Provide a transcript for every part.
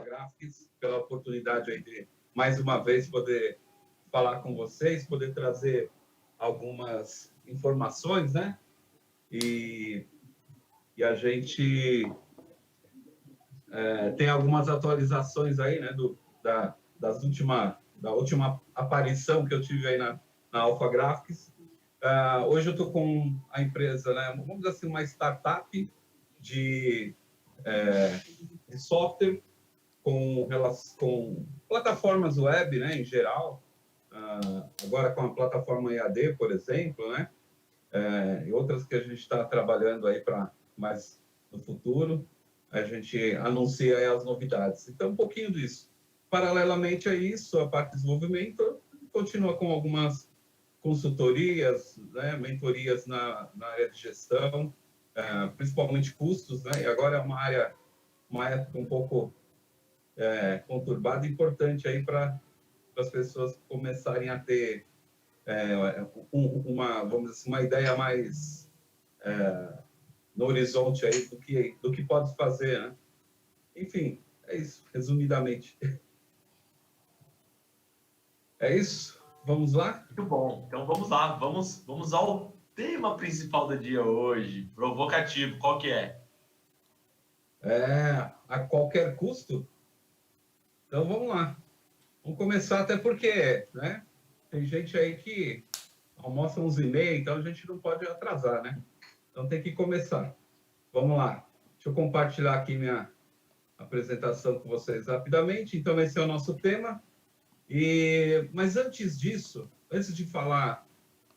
Graphics, pela oportunidade aí de, mais uma vez, poder falar com vocês, poder trazer algumas informações, né? E a gente tem algumas atualizações aí, né? Da última aparição que eu tive aí na Alpha Graphics. Hoje eu estou com a empresa, né? Vamos dizer assim, uma startup de software com plataformas web, né, em geral, agora com a plataforma EAD, por exemplo, né, e outras que a gente está trabalhando aí para mais no futuro, a gente anuncia aí as novidades. Então, um pouquinho disso. Paralelamente a isso, a parte de desenvolvimento continua com algumas consultorias, né, mentorias na área de gestão, principalmente custos, né, e agora é uma época um pouco conturbada e importante aí para as pessoas começarem a ter vamos dizer assim, uma ideia mais no horizonte aí do que pode fazer, né? Enfim, é isso, resumidamente. É isso? Vamos lá? Muito bom. Então vamos lá, vamos ao tema principal do dia hoje, provocativo. Qual que é? A qualquer custo? Então vamos lá. Vamos começar, até porque, né? Tem gente aí que almoça 11h30, então a gente não pode atrasar, né? Então tem que começar. Vamos lá. Deixa eu compartilhar aqui minha apresentação com vocês rapidamente. Então esse é o nosso tema. Mas antes disso, antes de falar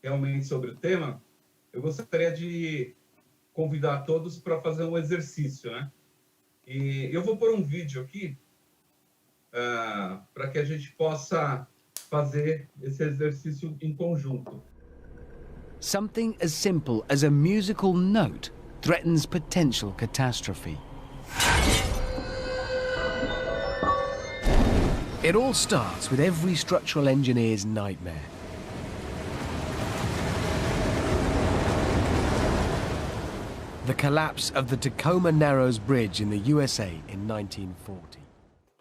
realmente sobre o tema, eu gostaria de convidar todos para fazer um exercício, né? E eu vou pôr um vídeo aqui para que a gente possa fazer esse exercício em conjunto. Something as simple as a musical note threatens potential catastrophe. It all starts with every structural engineer's nightmare. The collapse of the Tacoma Narrows Bridge in the USA in 1940.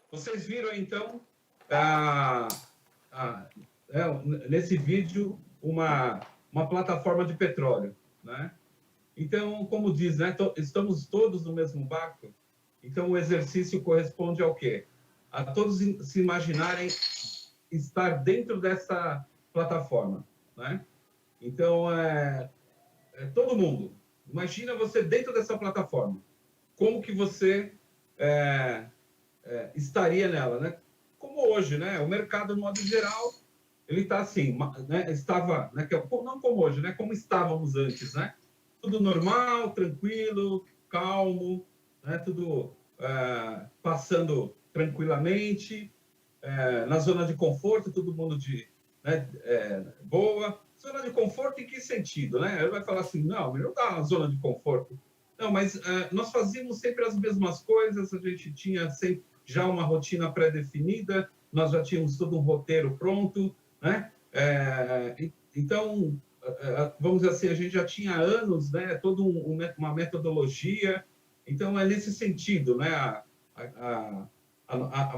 Vocês viram, então, nesse vídeo, uma plataforma de petróleo, né? Então, como diz, né, estamos todos no mesmo barco. Então, o exercício corresponde ao quê? A todos se imaginarem estar dentro dessa plataforma, né? Então, todo mundo. Imagina você dentro dessa plataforma. Como que você estaria nela, né? Como hoje, né? O mercado, de modo geral, ele está assim, né? Estava, né? Não como hoje, né? Como estávamos antes, né? Tudo normal, tranquilo, calmo, né? Tudo passando tranquilamente, na zona de conforto, todo mundo boa. Zona de conforto em que sentido, né? Ele vai falar assim, não dá uma zona de conforto. Não, mas nós fazíamos sempre as mesmas coisas, a gente tinha sempre já uma rotina pré-definida, nós já tínhamos todo um roteiro pronto, né? Então, vamos dizer assim, a gente já tinha anos, né? Toda uma metodologia. Então, é nesse sentido, né?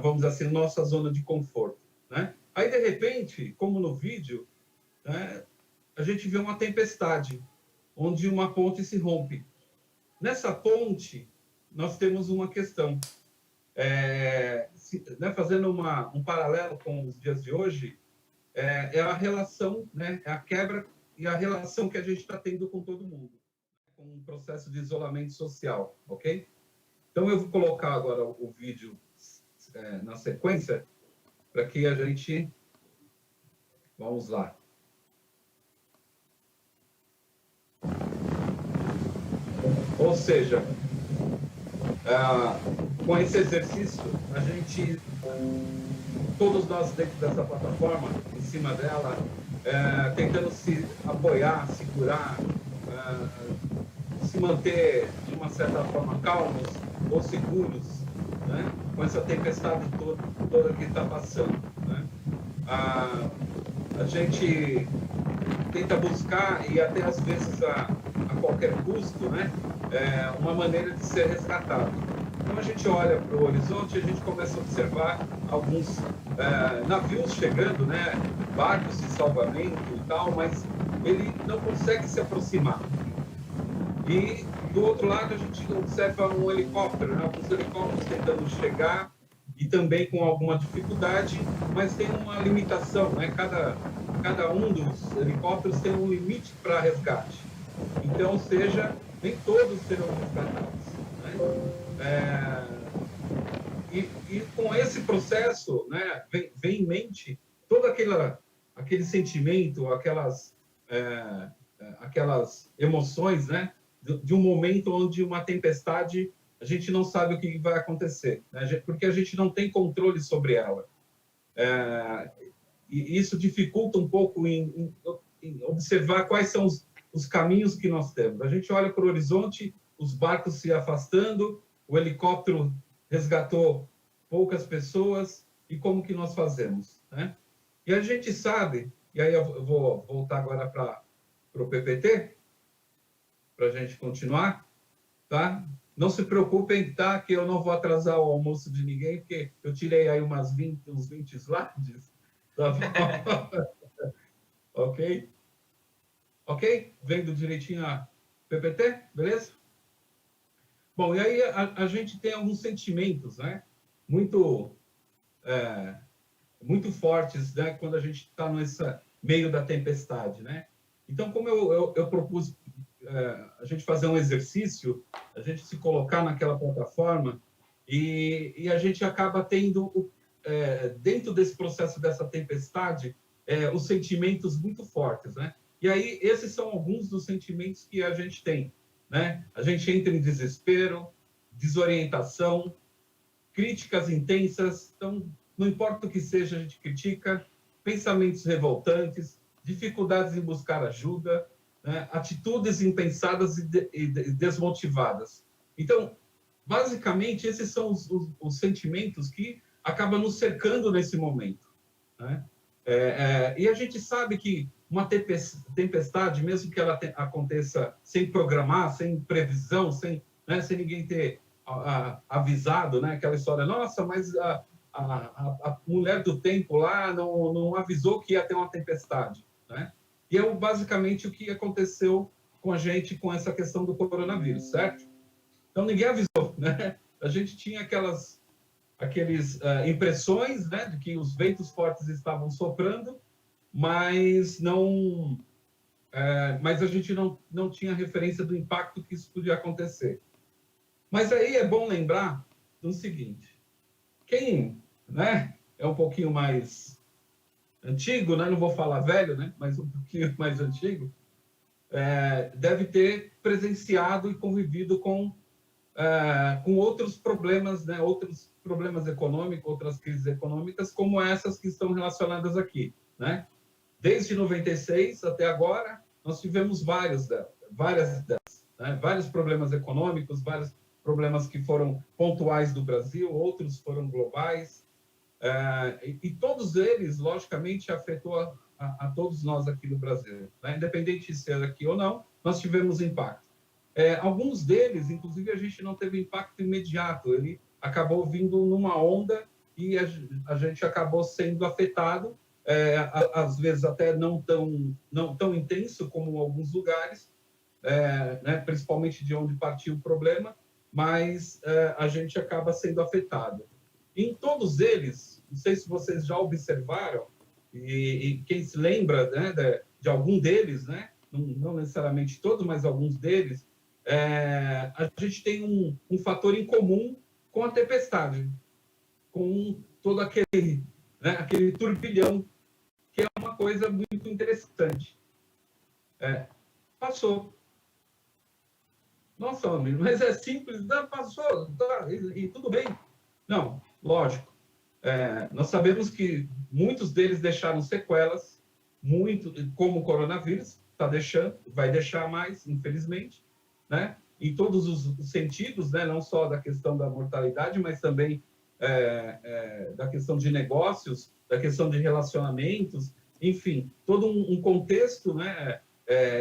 Vamos dizer assim, nossa zona de conforto, né? Aí, de repente, como no vídeo, né, a gente vê uma tempestade, onde uma ponte se rompe. Nessa ponte, nós temos uma questão. Né, fazendo um paralelo com os dias de hoje, é a relação, né, é a quebra e a relação que a gente está tendo com todo mundo, com um processo de isolamento social, ok? Então, eu vou colocar agora o vídeo na sequência, para que a gente... Vamos lá. Ou seja, com esse exercício, a gente, todos nós dentro dessa plataforma, em cima dela, tentando se apoiar, segurar, se manter de uma certa forma calmos ou seguros, né? Com essa tempestade toda que está passando, né? A gente tenta buscar, e até às vezes a qualquer custo, né? Uma maneira de ser resgatado. Então, a gente olha para o horizonte e a gente começa a observar alguns navios chegando, né? Barcos de salvamento e tal, mas ele não consegue se aproximar. E, do outro lado, a gente observa um helicóptero, né? Alguns helicópteros tentando chegar e também com alguma dificuldade, mas tem uma limitação, né? Cada um dos helicópteros tem um limite para resgate. Então, ou seja, nem todos serão resgatados, né? E com esse processo, né, vem em mente todo aquele sentimento, aquelas emoções, né, de um momento onde uma tempestade, a gente não sabe o que vai acontecer, né, porque a gente não tem controle sobre ela. E isso dificulta um pouco em observar quais são os caminhos que nós temos. A gente olha para o horizonte, os barcos se afastando, o helicóptero resgatou poucas pessoas, e como que nós fazemos, né? E a gente sabe, e aí eu vou voltar agora para o PPT, para a gente continuar, tá? Não se preocupem, tá? Que eu não vou atrasar o almoço de ninguém, porque eu tirei aí uns 20 slides, tá bom? Ok? Ok? Vendo direitinho a PPT, beleza? Bom, e aí a gente tem alguns sentimentos, né? Muito fortes, né? Quando a gente está nesse meio da tempestade, né? Então, como eu propus a gente fazer um exercício, a gente se colocar naquela plataforma e a gente acaba tendo, dentro desse processo dessa tempestade, os sentimentos muito fortes, né? E aí, esses são alguns dos sentimentos que a gente tem, né? A gente entra em desespero, desorientação, críticas intensas. Então, não importa o que seja, a gente critica, pensamentos revoltantes, dificuldades em buscar ajuda, né? Atitudes impensadas e desmotivadas. Então, basicamente, esses são os sentimentos que acabam nos cercando nesse momento, né? E a gente sabe que uma tempestade, mesmo que ela aconteça sem programar, sem previsão, sem ninguém ter avisado, né? Aquela história, nossa, mas a mulher do tempo lá não avisou que ia ter uma tempestade, né? E é basicamente o que aconteceu com a gente com essa questão do coronavírus, certo? Então, ninguém avisou, né? A gente tinha aquelas impressões, né, de que os ventos fortes estavam soprando, mas mas a gente não tinha referência do impacto que isso podia acontecer. Mas aí é bom lembrar do seguinte: quem, né, é um pouquinho mais antigo, né, não vou falar velho, né, mas um pouquinho mais antigo, deve ter presenciado e convivido com outros problemas, né, outros problemas econômicos, outras crises econômicas, como essas que estão relacionadas aqui, né? Desde 96 até agora, nós tivemos várias delas, né? Vários problemas econômicos, vários problemas que foram pontuais do Brasil, outros foram globais, e todos eles, logicamente, afetou a todos nós aqui no Brasil, né? Independente de ser aqui ou não, nós tivemos impacto. Alguns deles, inclusive, a gente não teve impacto imediato, ele acabou vindo numa onda e a gente acabou sendo afetado, às vezes até não tão intenso como em alguns lugares, né, principalmente de onde partiu o problema, mas a gente acaba sendo afetado. Em todos eles, não sei se vocês já observaram, e quem se lembra, né, de algum deles, né, não necessariamente todos, mas alguns deles, a gente tem um fator em comum com a tempestade, com todo aquele turbilhão, que é uma coisa muito interessante. Passou. Nossa, amigo, mas é simples, passou, tá, e tudo bem. Não, lógico. Nós sabemos que muitos deles deixaram sequelas, muito, como o coronavírus está deixando, vai deixar mais, infelizmente, né? Em todos os sentidos, né? Não só da questão da mortalidade, mas também da questão de negócios, da questão de relacionamentos, enfim, todo um contexto, né?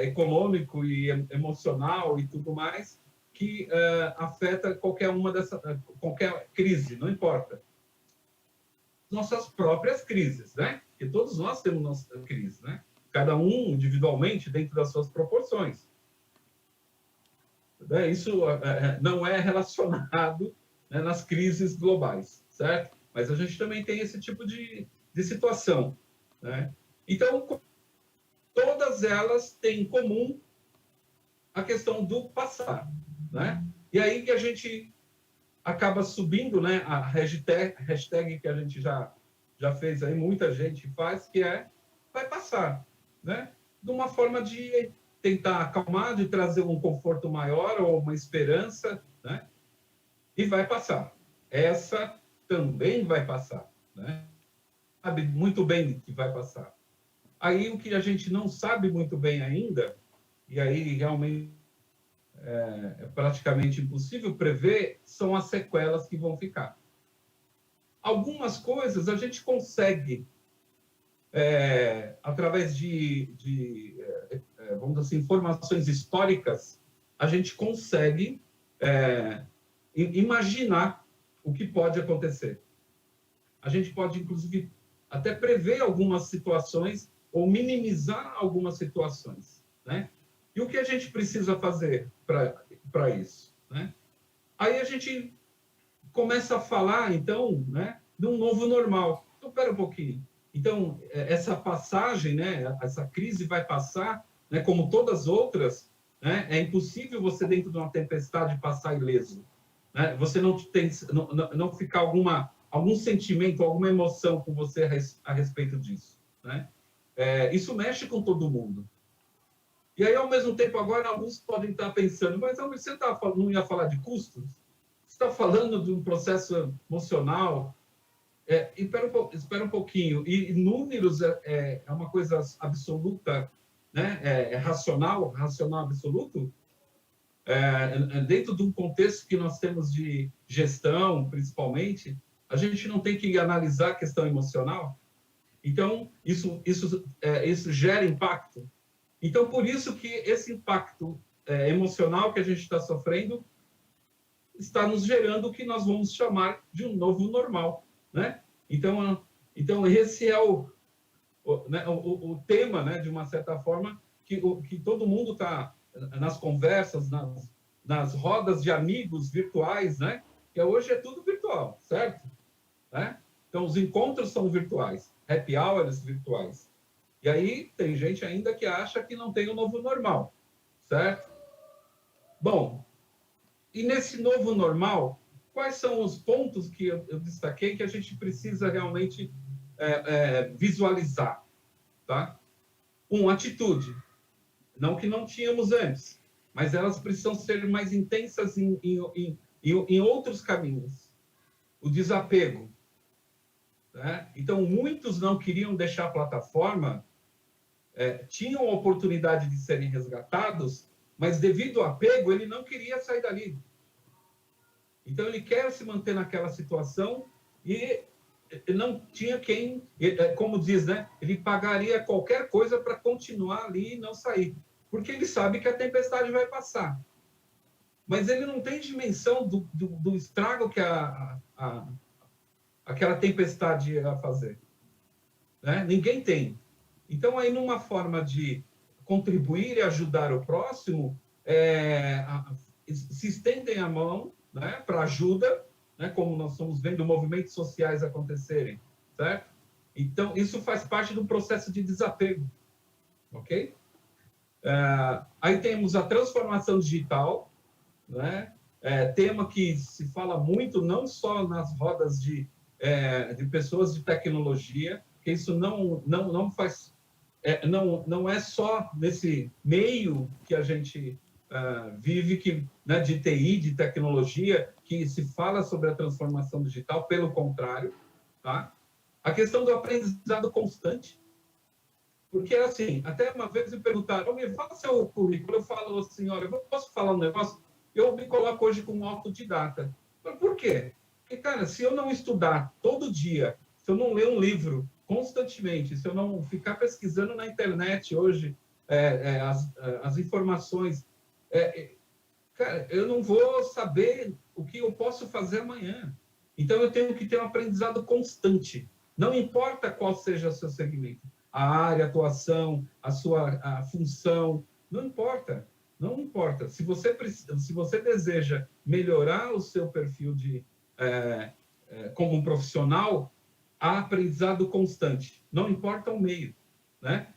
Econômico e emocional e tudo mais, que afeta qualquer crise, não importa. Nossas próprias crises, né? Porque todos nós temos nossa crise, né? Cada um individualmente dentro das suas proporções. Isso não é relacionado, né, nas crises globais, certo? Mas a gente também tem esse tipo de situação, né? Então, todas elas têm em comum a questão do passar, né? E aí que a gente acaba subindo, né, a hashtag que a gente já fez aí, muita gente faz, que é vai passar, né? De uma forma de tentar acalmar, de trazer um conforto maior ou uma esperança, né? E vai passar. Essa também vai passar, né? Sabe muito bem que vai passar. Aí o que a gente não sabe muito bem ainda, e aí realmente é praticamente impossível prever, são as sequelas que vão ficar. Algumas coisas a gente consegue, através vamos dizer assim, informações históricas, a gente consegue imaginar o que pode acontecer. A gente pode, inclusive, até prever algumas situações ou minimizar algumas situações, né? E o que a gente precisa fazer para isso, né? Aí a gente começa a falar, então, né, de um novo normal. Então, espera um pouquinho. Então, essa passagem, né, essa crise vai passar, né, como todas as outras, né? É impossível você, dentro de uma tempestade, passar ileso, né? Você não ficar algum sentimento, alguma emoção com você a respeito disso, né? Isso mexe com todo mundo. E aí, ao mesmo tempo, agora, alguns podem estar pensando, mas você não ia falar de custos? Você está falando de um processo emocional? Espera um pouquinho. E números é uma coisa absoluta, né? Racional absoluto. Dentro de um contexto que nós temos de gestão, principalmente, a gente não tem que analisar a questão emocional. Então, isso gera impacto. Então, por isso que esse impacto emocional que a gente está sofrendo está nos gerando o que nós vamos chamar de um novo normal, né? Então esse é o tema, né, de uma certa forma, que todo mundo está nas conversas, nas rodas de amigos virtuais, né? Que hoje é tudo virtual, certo? Né? Então, os encontros são virtuais, happy hours virtuais. E aí tem gente ainda que acha que não tem o novo normal, certo? Bom, e nesse novo normal, quais são os pontos que eu destaquei que a gente precisa realmente visualizar, tá? Atitude. Não que não tínhamos antes, mas elas precisam ser mais intensas em outros caminhos. O desapego. Né? Então, muitos não queriam deixar a plataforma, tinham a oportunidade de serem resgatados, mas devido ao apego, ele não queria sair dali. Então, ele quer se manter naquela situação e não tinha quem, como diz, né? Ele pagaria qualquer coisa para continuar ali e não sair, porque ele sabe que a tempestade vai passar. Mas ele não tem dimensão do estrago que aquela tempestade ia fazer. Né? Ninguém tem. Então, aí, numa forma de contribuir e ajudar o próximo, se estendem a mão, né, para ajuda, né, como nós estamos vendo movimentos sociais acontecerem, certo? Então, isso faz parte do processo de desapego, ok? Aí temos a transformação digital, né? Tema que se fala muito, não só nas rodas de pessoas de tecnologia, que isso não faz... não é só nesse meio que a gente vive, né, de TI, de tecnologia, que se fala sobre a transformação digital, pelo contrário, tá? A questão do aprendizado constante, porque, assim, até uma vez me perguntaram, me fala seu currículo, eu falo assim, olha, eu posso falar um negócio? Eu me coloco hoje como autodidata. Por quê? Porque, cara, se eu não estudar todo dia, se eu não ler um livro constantemente, se eu não ficar pesquisando na internet hoje as informações, cara, eu não vou saber o que eu posso fazer amanhã. Então, eu tenho que ter um aprendizado constante. Não importa qual seja o seu segmento, a área, a atuação, a função, não importa. Não importa. Se você deseja melhorar o seu perfil como um profissional, há aprendizado constante. Não importa o meio, né?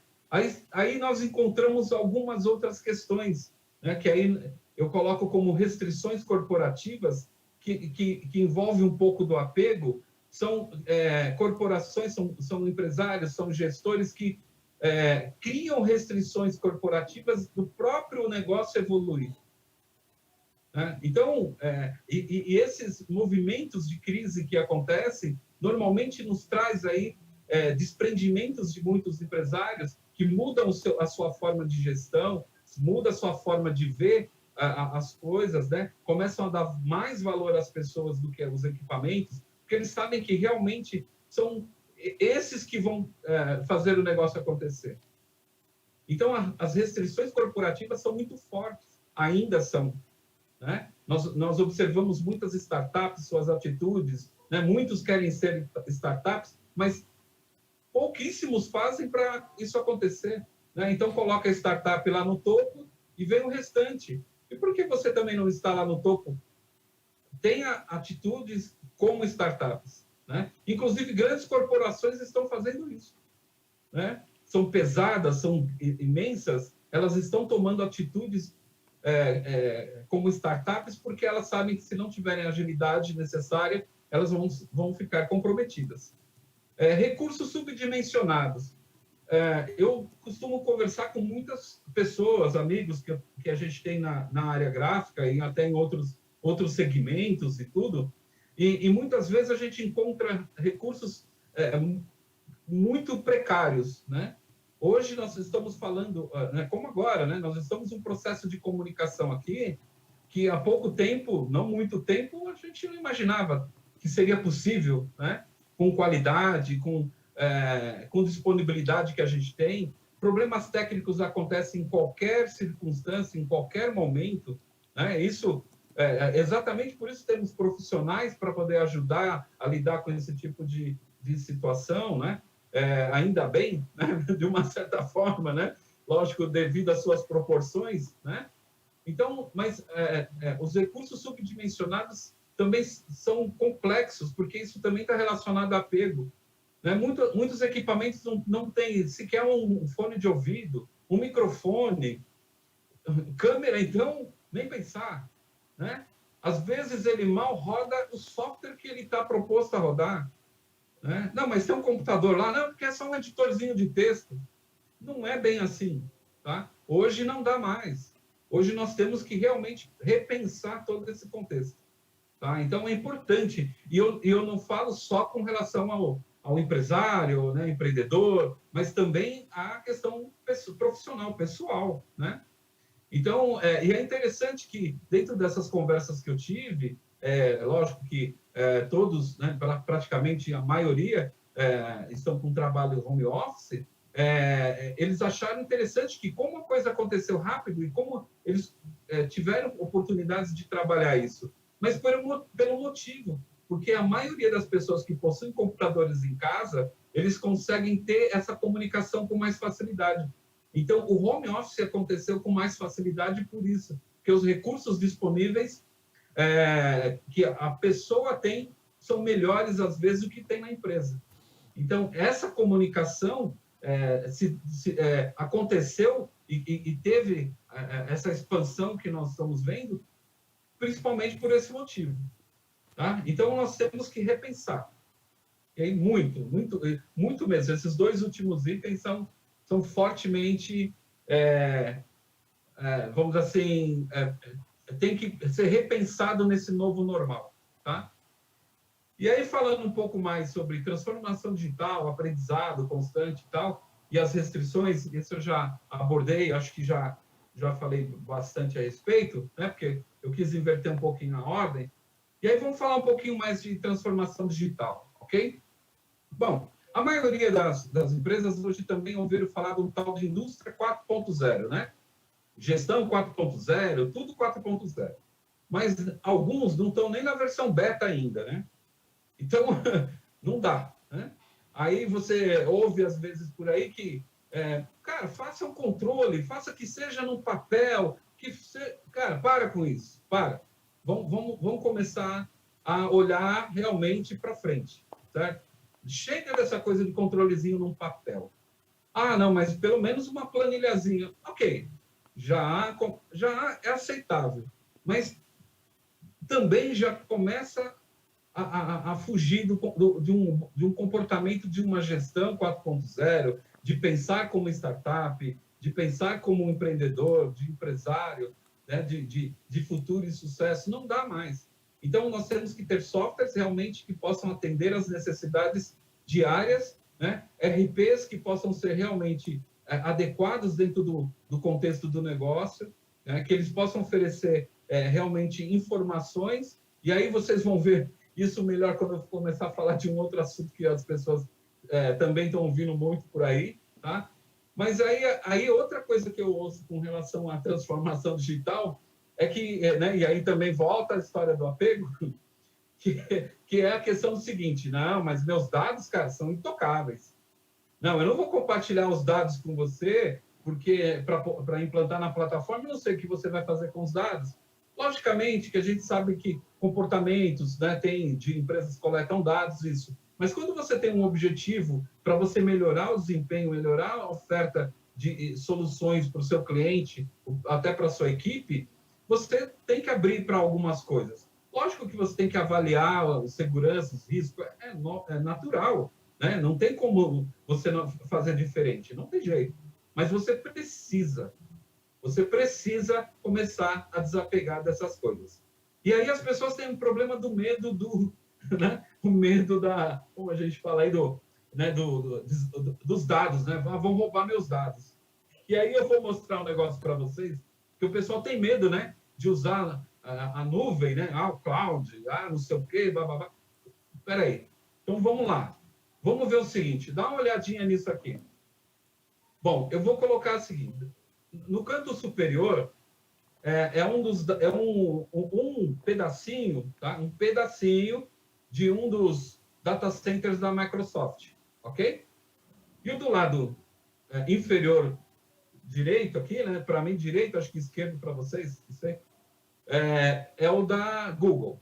Aí nós encontramos algumas outras questões, né? Que aí eu coloco como restrições corporativas que envolve um pouco do apego. São corporações, são empresários, são gestores que criam restrições corporativas do próprio negócio evoluir. Né? Então, esses movimentos de crise que acontecem, normalmente nos traz aí desprendimentos de muitos empresários que mudam a sua forma de gestão, muda a sua forma de ver as coisas, né? Começam a dar mais valor às pessoas do que aos equipamentos, porque eles sabem que realmente são esses que vão fazer o negócio acontecer. Então, as restrições corporativas são muito fortes, ainda são. Né? Nós observamos muitas startups, suas atitudes, né? Muitos querem ser startups, mas pouquíssimos fazem para isso acontecer. Né? Então, coloca a startup lá no topo e vem o restante. E por que você também não está lá no topo? Tenha atitudes como startups. Né? Inclusive, grandes corporações estão fazendo isso. Né? São pesadas, são imensas, elas estão tomando atitudes como startups porque elas sabem que se não tiverem a agilidade necessária, elas vão ficar comprometidas. Recursos subdimensionados. Eu costumo conversar com muitas pessoas, amigos que a gente tem na área gráfica e até em outros segmentos e tudo, e muitas vezes a gente encontra recursos muito precários, né? Hoje nós estamos falando, né, como agora, né? Nós estamos em um processo de comunicação aqui que há pouco tempo, não muito tempo, a gente não imaginava que seria possível, né? Com qualidade, com disponibilidade que a gente tem. Problemas técnicos acontecem em qualquer circunstância, em qualquer momento, né? Isso, exatamente por isso temos profissionais para poder ajudar a lidar com esse tipo de situação, né? Ainda bem, né? De uma certa forma, né? Lógico, devido às suas proporções, né? Então, mas os recursos subdimensionados também são complexos, porque isso também está relacionado a apego. Né? Muitos equipamentos não têm sequer um fone de ouvido, um microfone, câmera, então, nem pensar. Né? Às vezes ele mal roda o software que ele está proposto a rodar. Né? Não, mas tem um computador lá, não, porque é só um editorzinho de texto. Não é bem assim. Tá? Hoje não dá mais. Hoje nós temos que realmente repensar todo esse contexto. Tá? Então é importante. E eu não falo só com relação ao empresário, né, empreendedor, mas também a questão profissional, pessoal. Né? Então, e é interessante que, dentro dessas conversas que eu tive, lógico que todos, né, praticamente a maioria, estão com trabalho home office, eles acharam interessante que, como a coisa aconteceu rápido e como eles tiveram oportunidades de trabalhar isso, mas pelo motivo, porque a maioria das pessoas que possuem computadores em casa, eles conseguem ter essa comunicação com mais facilidade. Então, o home office aconteceu com mais facilidade por isso, porque os recursos disponíveis que a pessoa tem são melhores, às vezes, do que tem na empresa. Então, essa comunicação aconteceu e teve essa expansão que nós estamos vendo, principalmente por esse motivo. Tá? Então, nós temos que repensar. Okay? Muito, muito, muito mesmo. Esses dois últimos itens são fortemente, vamos dizer assim, tem que ser repensado nesse novo normal. Tá? E aí, falando um pouco mais sobre transformação digital, aprendizado constante e tal, e as restrições, isso eu já abordei, acho que já falei bastante a respeito, né? Porque eu quis inverter um pouquinho a ordem. E aí vamos falar um pouquinho mais de transformação digital, ok? Bom, a maioria das empresas hoje também ouviram falar de um tal de indústria 4.0, né? gestão 4.0, tudo 4.0. Mas alguns não estão nem na versão beta ainda, né? Então, não dá, né? Aí você ouve, às vezes, por aí que, cara, faça um controle, faça que seja no papel, cara, para com isso, para. Vamos começar a olhar realmente para frente, certo? Chega dessa coisa de controlezinho num papel. Ah, não, mas pelo menos uma planilhazinha. Ok, já é aceitável. Mas também já começa a fugir de um comportamento de uma gestão 4.0, de pensar como startup, de pensar como um empreendedor, de empresário, né, de futuro e sucesso. Não dá mais. Então, nós temos que ter softwares realmente que possam atender às necessidades diárias, né? RPs que possam ser realmente adequados dentro do contexto do negócio, né? Que eles possam oferecer realmente informações, e aí vocês vão ver isso melhor quando eu começar a falar de um outro assunto que as pessoas também estão ouvindo muito por aí, tá? Mas aí outra coisa que eu ouço com relação à transformação digital é que, né, e aí também volta a história do apego, que é a questão do seguinte: não, mas meus dados, cara, são intocáveis. Não, eu não vou compartilhar os dados com você porque para implantar na plataforma, eu não sei o que você vai fazer com os dados. Logicamente que a gente sabe que comportamentos, né, de empresas que coletam dados, isso. Mas quando você tem um objetivo para você melhorar o desempenho, melhorar a oferta de soluções para o seu cliente, até para a sua equipe, você tem que abrir para algumas coisas. Lógico que você tem que avaliar os seguranças, risco, é natural, né? Não tem como você não fazer diferente, não tem jeito. Mas você precisa começar a desapegar dessas coisas. E aí as pessoas têm um problema do medo né? O medo como a gente fala aí, dos dados, né? Vão roubar meus dados. E aí eu vou mostrar um negócio para vocês, que o pessoal tem medo, né? De usar a nuvem, né? O cloud, não sei o quê, blá, blá, blá. Espera aí. Então, vamos lá. Vamos ver o seguinte. Dá uma olhadinha nisso aqui. Bom, eu vou colocar o seguinte. No canto superior, um pedacinho, tá? Um pedacinho de um dos data centers da Microsoft, ok? E o do lado inferior direito aqui, né? Para mim, direito, acho que esquerdo para vocês, não sei. É o da Google,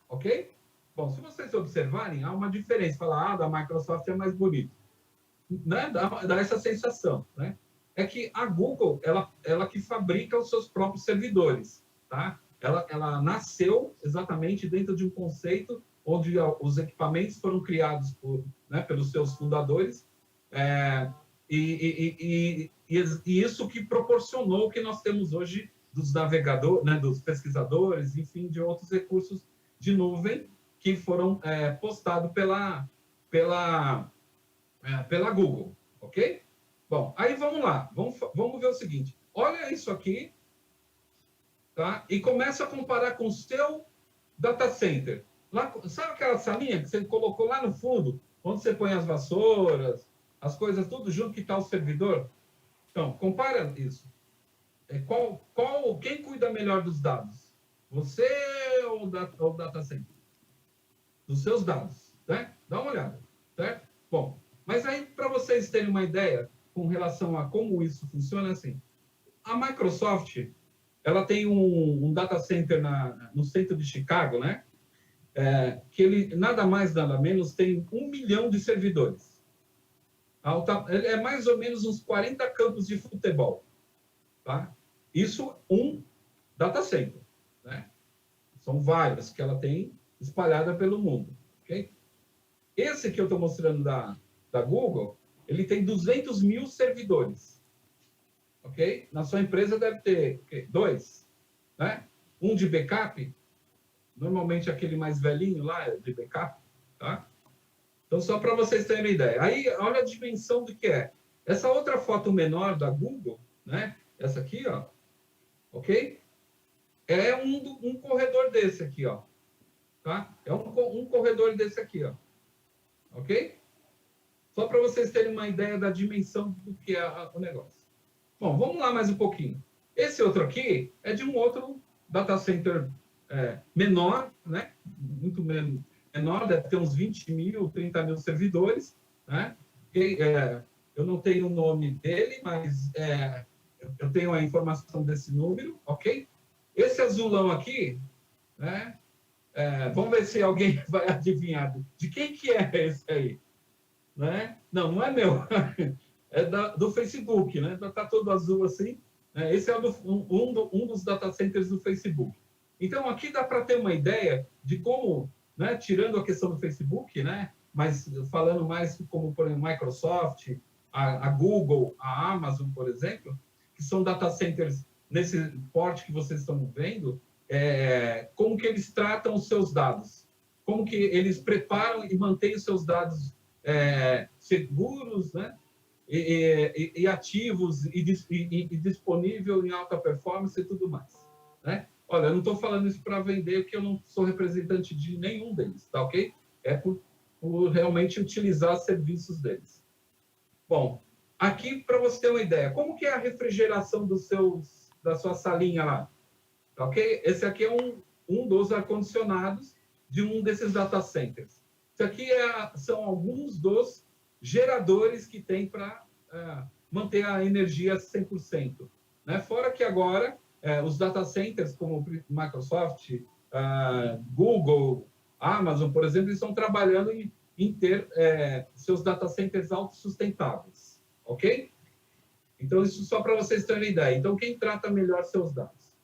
ok? Bom, se vocês observarem, há uma diferença. Falar, da Microsoft é mais bonito. Né? Dá essa sensação, né? É que a Google, ela que fabrica os seus próprios servidores, tá? Ela nasceu exatamente dentro de um conceito onde os equipamentos foram criados pelos seus fundadores, e isso que proporcionou o que nós temos hoje dos navegadores, né, dos pesquisadores, enfim, de outros recursos de nuvem que foram postados pela Google, ok? Bom, aí vamos lá, vamos ver o seguinte. Olha isso aqui, tá? E começa a comparar com o seu data center. Lá, sabe aquela salinha que você colocou lá no fundo, onde você põe as vassouras, as coisas tudo junto que está o servidor? Então, compara isso. Quem cuida melhor dos dados? Você ou o data center? Dos seus dados, né? Dá uma olhada, certo? Bom, mas aí, para vocês terem uma ideia com relação a como isso funciona, assim, a Microsoft, ela tem um data center no centro de Chicago, né? Que ele, nada mais, nada menos, tem 1 milhão de servidores. É mais ou menos uns 40 campos de futebol, tá? Isso um data center, né? São vários que ela tem espalhada pelo mundo, ok? Esse que eu estou mostrando da Google, ele tem 200 mil servidores, ok? Na sua empresa deve ter 2, né? Um de backup, normalmente aquele mais velhinho lá de backup, tá? Então, só para vocês terem uma ideia. Aí, olha a dimensão do que é. Essa outra foto menor da Google, né? Essa aqui, ó, ok? É um corredor desse aqui, ó. Tá? É um corredor desse aqui, ó. Ok? Só para vocês terem uma ideia da dimensão do que é o negócio. Bom, vamos lá mais um pouquinho. Esse outro aqui é de um outro data center menor, né? Muito menor, deve ter uns 20 mil, 30 mil servidores, né? Eu não tenho o nome dele, mas eu tenho a informação desse número, ok? Esse azulão aqui, né? Vamos ver se alguém vai adivinhar de quem que é esse aí, né? Não, não é meu, é do Facebook, né? Tá todo azul assim. Esse é um dos data centers do Facebook. Então, aqui dá para ter uma ideia de como, né, tirando a questão do Facebook, né, mas falando mais como, por exemplo, Microsoft, a Google, a Amazon, por exemplo, que são data centers nesse porte que vocês estão vendo, como que eles tratam os seus dados, como que eles preparam e mantêm os seus dados seguros, né, e ativos e disponível em alta performance e tudo mais, né? Olha, eu não estou falando isso para vender, porque eu não sou representante de nenhum deles, tá ok? É por realmente utilizar serviços deles. Bom, aqui para você ter uma ideia, como que é a refrigeração da sua salinha lá? Tá ok? Esse aqui é um dos ar-condicionados de um desses data centers. Isso aqui são alguns dos geradores que tem para manter a energia 100%. Né? Fora que agora, os data centers, como Microsoft, Google, Amazon, por exemplo, estão trabalhando em ter seus data centers autossustentáveis. Ok? Então, isso só para vocês terem uma ideia. Então, quem trata melhor seus dados?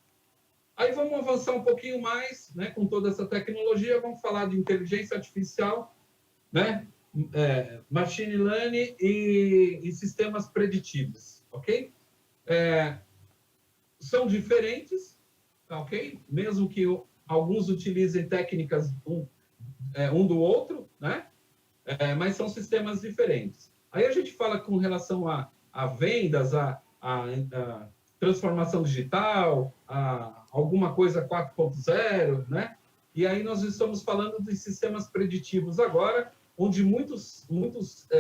Aí vamos avançar um pouquinho mais, né, com toda essa tecnologia, vamos falar de inteligência artificial, né? Machine learning e sistemas preditivos, ok? São diferentes, ok? Mesmo que alguns utilizem técnicas um do outro, né? Mas são sistemas diferentes. Aí a gente fala com relação a vendas, a transformação digital, a alguma coisa 4.0, né? E aí nós estamos falando de sistemas preditivos agora, onde muitos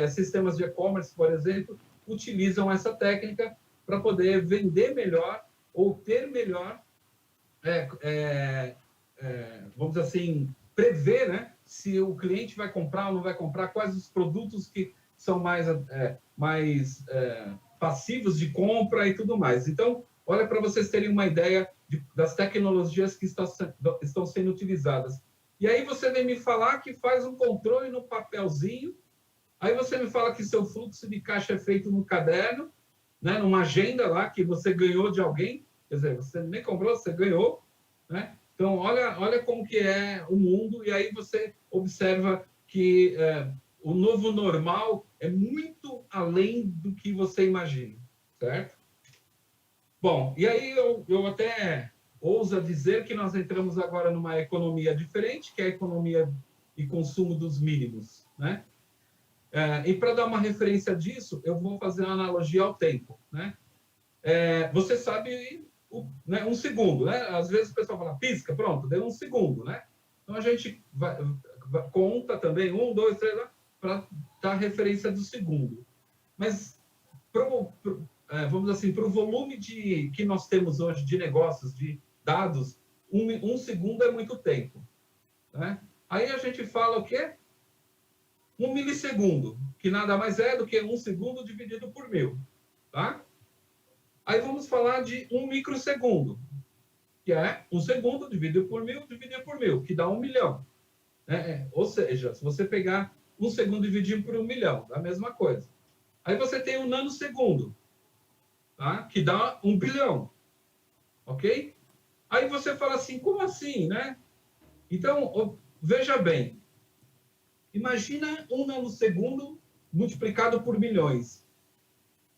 sistemas de e-commerce, por exemplo, utilizam essa técnica para poder vender melhor ou ter melhor, vamos dizer assim, prever, né, se o cliente vai comprar ou não vai comprar, quais os produtos que são mais passivos de compra e tudo mais. Então, olha, para vocês terem uma ideia das tecnologias que estão sendo utilizadas. E aí você vem me falar que faz um controle no papelzinho, aí você me fala que seu fluxo de caixa é feito no caderno, né, numa agenda lá que você ganhou de alguém, quer dizer, você nem comprou, você ganhou, né? Então, olha como que é o mundo, e aí você observa que o novo normal é muito além do que você imagina, certo? Bom, e aí eu até ouso dizer que nós entramos agora numa economia diferente, que é a economia de consumo dos mínimos, né? E para dar uma referência disso, eu vou fazer uma analogia ao tempo, né? Você sabe, né, um segundo, né? Às vezes o pessoal fala, pisca, pronto, deu um segundo, né? Então a gente conta também, 1, 2, 3, para dar referência do segundo. Mas, vamos dizer assim, para o volume que nós temos hoje de negócios, de dados, um segundo é muito tempo, né? Aí a gente fala o quê? 1 milissegundo, que nada mais é do que 1 segundo dividido por 1000, tá? Aí vamos falar de 1 microsegundo, que é 1 segundo dividido por 1000, que dá 1 milhão. Ou seja, se você pegar 1 segundo dividido por 1 milhão, dá a mesma coisa. Aí você tem 1 nanosegundo, tá? Que dá 1 bilhão, ok? Aí você fala assim, como assim, né? Então, veja bem, imagina 1 nanosegundo multiplicado por milhões.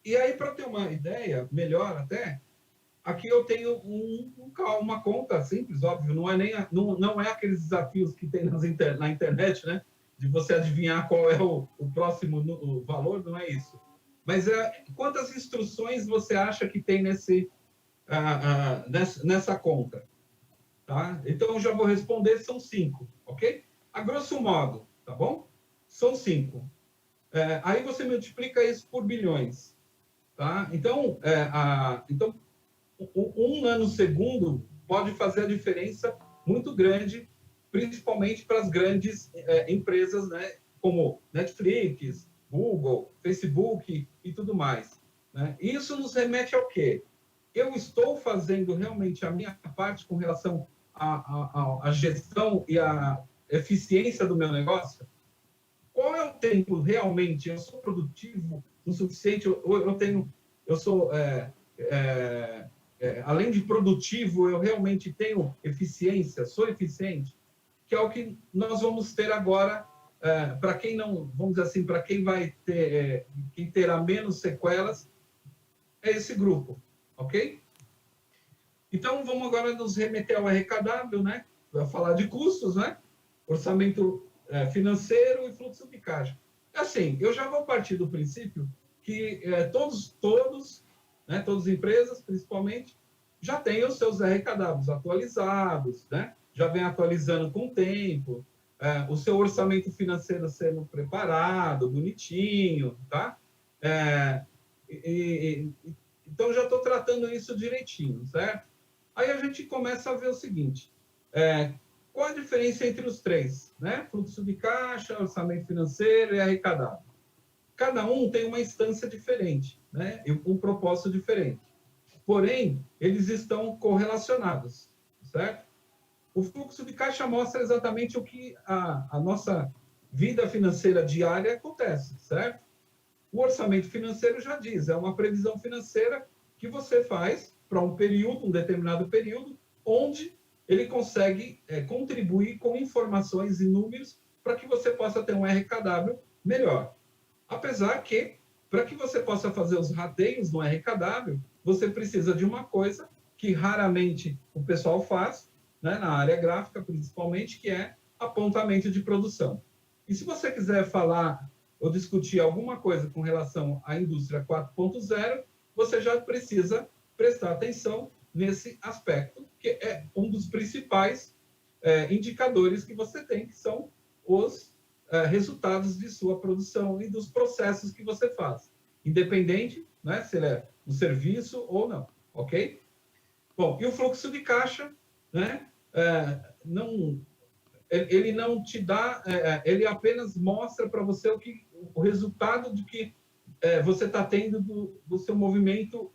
E aí, para ter uma ideia melhor até, aqui eu tenho uma conta simples, óbvio, não é aqueles desafios que tem na internet, né? De você adivinhar qual é o próximo valor, não é isso. Mas quantas instruções você acha que tem nessa conta? Tá? Então, eu já vou responder, são 5, ok? A grosso modo, tá bom? São 5. Aí você multiplica isso por bilhões. Tá? Então, um nanosegundo pode fazer a diferença muito grande, principalmente para as grandes empresas, né, como Netflix, Google, Facebook e tudo mais, né? Isso nos remete ao quê? Eu estou fazendo realmente a minha parte com relação à gestão e à eficiência do meu negócio? Qual é o tempo realmente? Eu sou produtivo o suficiente? Eu sou além de produtivo, eu realmente tenho eficiência? Sou eficiente? Que é o que nós vamos ter agora. Para quem não, vamos dizer assim, para quem vai ter, quem terá menos sequelas, é esse grupo, ok? Então, vamos agora nos remeter ao arrecadável, né? Vai falar de custos, né? Orçamento financeiro e fluxo de caixa. Assim, eu já vou partir do princípio que todas as empresas, principalmente, já têm os seus arrecadáveis atualizados, né? Já vem atualizando com o tempo, o seu orçamento financeiro sendo preparado, bonitinho, tá? Então, já estou tratando isso direitinho, certo? Aí a gente começa a ver o seguinte, qual a diferença entre os três, né? Fluxo de caixa, orçamento financeiro e arrecadado. Cada um tem uma instância diferente, né? E um propósito diferente. Porém, eles estão correlacionados, certo? O fluxo de caixa mostra exatamente o que a nossa vida financeira diária acontece, certo? O orçamento financeiro já diz, é uma previsão financeira que você faz para um período, um determinado período, onde ele consegue contribuir com informações e números para que você possa ter um RKW melhor. Apesar que, para que você possa fazer os rateios no RKW, você precisa de uma coisa que raramente o pessoal faz, né, na área gráfica principalmente, que é apontamento de produção. E se você quiser falar ou discutir alguma coisa com relação à indústria 4.0, você já precisa prestar atenção nesse aspecto, que é um dos principais indicadores que você tem, que são os resultados de sua produção e dos processos que você faz, independente, né, se ele é um serviço ou não, ok? Bom, e o fluxo de caixa, né, ele não te dá, ele apenas mostra para você o resultado de que você está tendo do seu movimento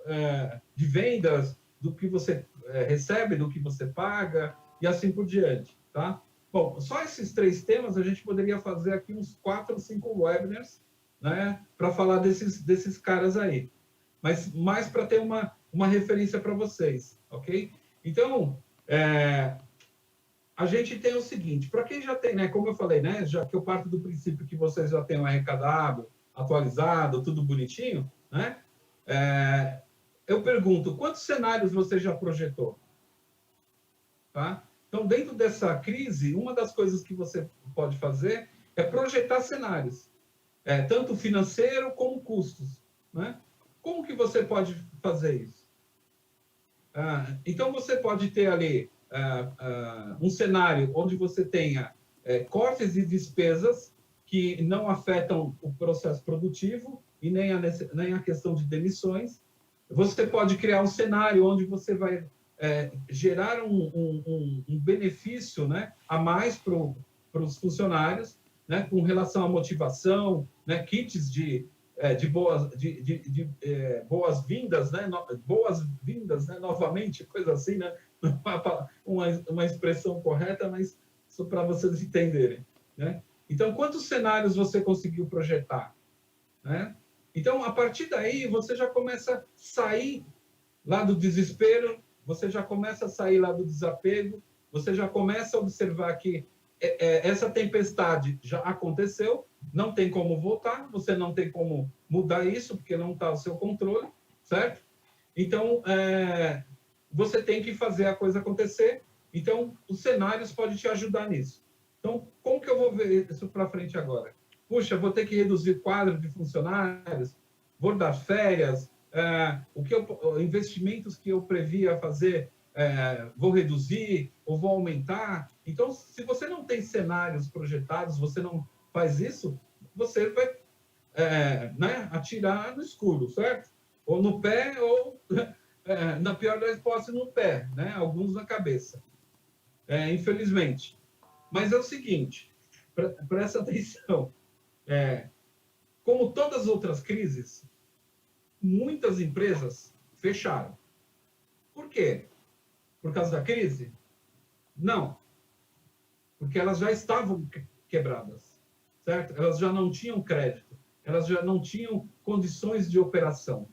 de vendas, do que você recebe, do que você paga, e assim por diante, tá? Bom, só esses três temas a gente poderia fazer aqui uns 4 ou 5 webinars, né, para falar desses caras aí. Mas mais para ter uma referência para vocês, ok? Então, a gente tem o seguinte, para quem já tem, né, como eu falei, né, já que eu parto do princípio que vocês já têm um arrecadado, atualizado, tudo bonitinho, né, eu pergunto, quantos cenários você já projetou? Tá? Então, dentro dessa crise, uma das coisas que você pode fazer é projetar cenários, tanto financeiro como custos, né? Como que você pode fazer isso? Então, você pode ter ali um cenário onde você tenha cortes e despesas que não afetam o processo produtivo e nem a questão de demissões. Você pode criar um cenário onde você vai gerar um benefício, né, a mais para os funcionários, né, com relação à motivação, né, kits de boas-vindas, né, boas-vindas, né, novamente, coisa assim, né, uma expressão correta, mas só para vocês entenderem, né? Então, quantos cenários você conseguiu projetar, né? Então, a partir daí, você já começa a sair lá do desespero, você já começa a sair lá do desapego, você já começa a observar que essa tempestade já aconteceu, não tem como voltar, você não tem como mudar isso, porque não está ao seu controle, certo? Então, você tem que fazer a coisa acontecer. Então, os cenários podem te ajudar nisso. Então, como que eu vou ver isso para frente agora? Puxa, vou ter que reduzir o quadro de funcionários, vou dar férias, investimentos que eu previa fazer, vou reduzir ou vou aumentar. Então, se você não tem cenários projetados, você não faz isso, você vai né, atirar no escuro, certo? Ou no pé, ou na pior das hipóteses, no pé, né? Alguns na cabeça, infelizmente. Mas é o seguinte, presta atenção, como todas as outras crises, muitas empresas fecharam. Por quê? Por causa da crise? Não. Porque elas já estavam quebradas, certo? Elas já não tinham crédito, elas já não tinham condições de operação,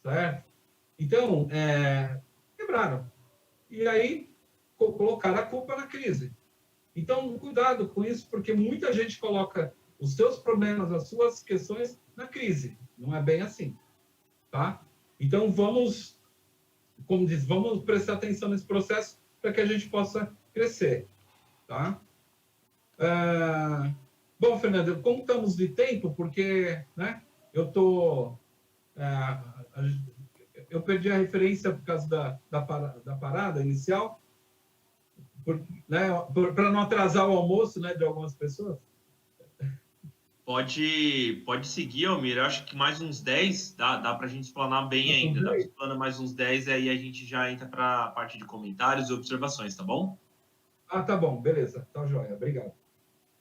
certo? Então, quebraram. E aí, colocaram a culpa na crise. Então, cuidado com isso, porque muita gente coloca os seus problemas, as suas questões na crise. Não é bem assim, tá? Então, vamos, como diz, vamos prestar atenção nesse processo para que a gente possa crescer, tá? Bom, Fernando, como estamos de tempo? Porque, né, eu perdi a referência por causa da parada inicial, para não atrasar o almoço, né, de algumas pessoas. Pode seguir, Almir. Eu acho que mais uns 10 dá para a gente explanar bem ainda. Dá para explanar mais uns 10 e aí a gente já entra para a parte de comentários e observações, tá bom? Tá bom, beleza. Tá joia, obrigado.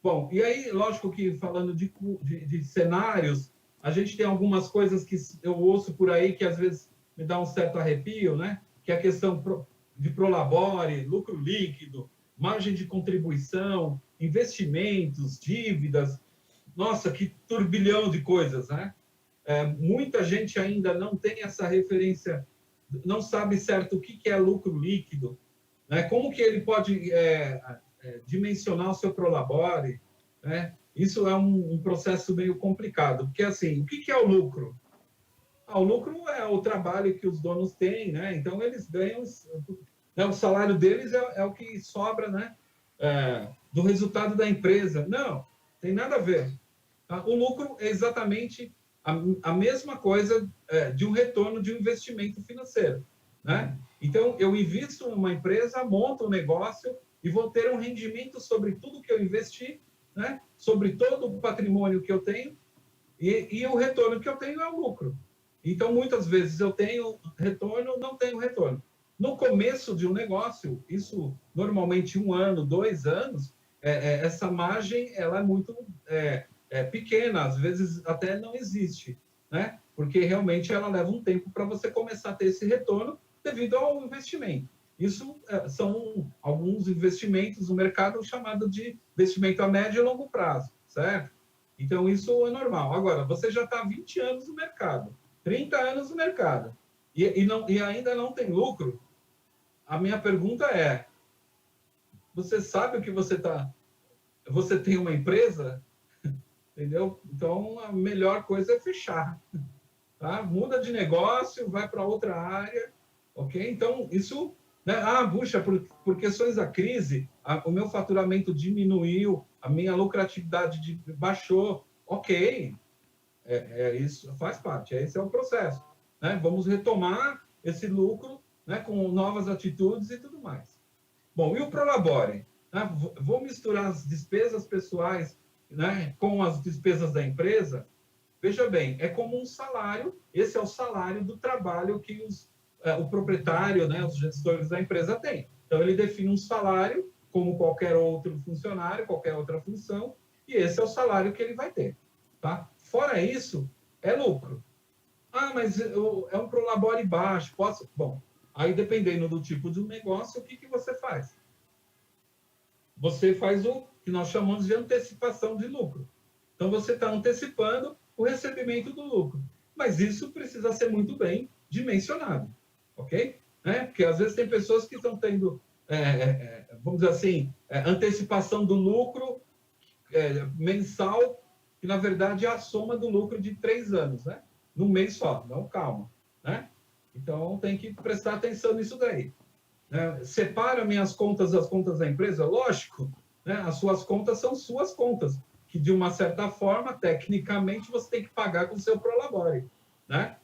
Bom, e aí, lógico que falando de cenários, a gente tem algumas coisas que eu ouço por aí que às vezes me dá um certo arrepio, né? Que é a questão de prolabore, lucro líquido, margem de contribuição, investimentos, dívidas. Nossa, que turbilhão de coisas, né? Muita gente ainda não tem essa referência, não sabe certo o que é lucro líquido, né? Como que ele pode dimensionar o seu prolabore, né? Isso é um processo meio complicado, porque assim, o que é o lucro? O lucro é o trabalho que os donos têm, né? Então eles ganham, né? O salário deles é o que sobra, né? Do resultado da empresa. Não, tem nada a ver. Tá? O lucro é exatamente a mesma coisa de um retorno de um investimento financeiro, né? Então, eu invisto numa empresa, monto um negócio e vou ter um rendimento sobre tudo que eu investi, né? Sobre todo o patrimônio que eu tenho e o retorno que eu tenho é o lucro. Então, muitas vezes eu tenho retorno, não tenho retorno. No começo de um negócio, isso normalmente 1 ano, 2 anos, essa margem ela é muito pequena, às vezes até não existe, né? Porque realmente ela leva um tempo para você começar a ter esse retorno devido ao investimento. Isso são alguns investimentos no mercado chamado de investimento a médio e longo prazo, certo? Então, isso é normal. Agora, você já está há 20 anos no mercado, 30 anos no mercado, e ainda não tem lucro. A minha pergunta é, você sabe o que você está... Você tem uma empresa, entendeu? Então, a melhor coisa é fechar, tá? Muda de negócio, vai para outra área, ok? Então, isso... Né? Puxa, por questões da crise, o meu faturamento diminuiu, a minha lucratividade baixou. Ok, isso faz parte, esse é o processo. Né? Vamos retomar esse lucro, né, com novas atitudes e tudo mais. Bom, e o Prolabore? Né? Vou misturar as despesas pessoais, né, com as despesas da empresa. Veja bem, é como um salário, esse é o salário do trabalho que o proprietário, né, os gestores da empresa têm. Então, ele define um salário, como qualquer outro funcionário, qualquer outra função, e esse é o salário que ele vai ter. Tá? Fora isso, é lucro. Mas é um prolabore baixo, posso? Bom, aí dependendo do tipo de negócio, o que você faz? Você faz o que nós chamamos de antecipação de lucro. Então, você está antecipando o recebimento do lucro. Mas isso precisa ser muito bem dimensionado. Ok? Porque às vezes tem pessoas que estão tendo, vamos dizer assim, antecipação do lucro mensal, que na verdade é a soma do lucro de 3 anos, né? Num mês só, não, calma. Né? Então tem que prestar atenção nisso daí. Separa minhas contas das contas da empresa? Lógico, né? As suas contas são suas contas, que de uma certa forma, tecnicamente, você tem que pagar com o seu prolabore, né?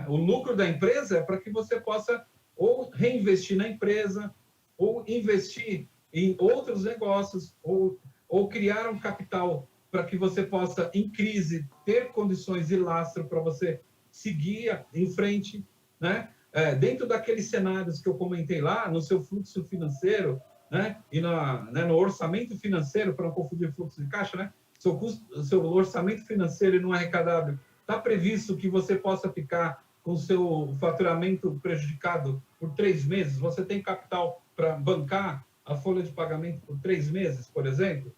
O lucro da empresa é para que você possa ou reinvestir na empresa, ou investir em outros negócios, ou criar um capital para que você possa, em crise, ter condições e lastro para você seguir em frente, né? dentro daqueles cenários que eu comentei lá, no seu fluxo financeiro, né? E no orçamento financeiro, para não confundir fluxo de caixa, né? Seu orçamento financeiro e no arrecadado, está previsto que você possa ficar com o seu faturamento prejudicado por 3 meses? Você tem capital para bancar a folha de pagamento por 3 meses, por exemplo?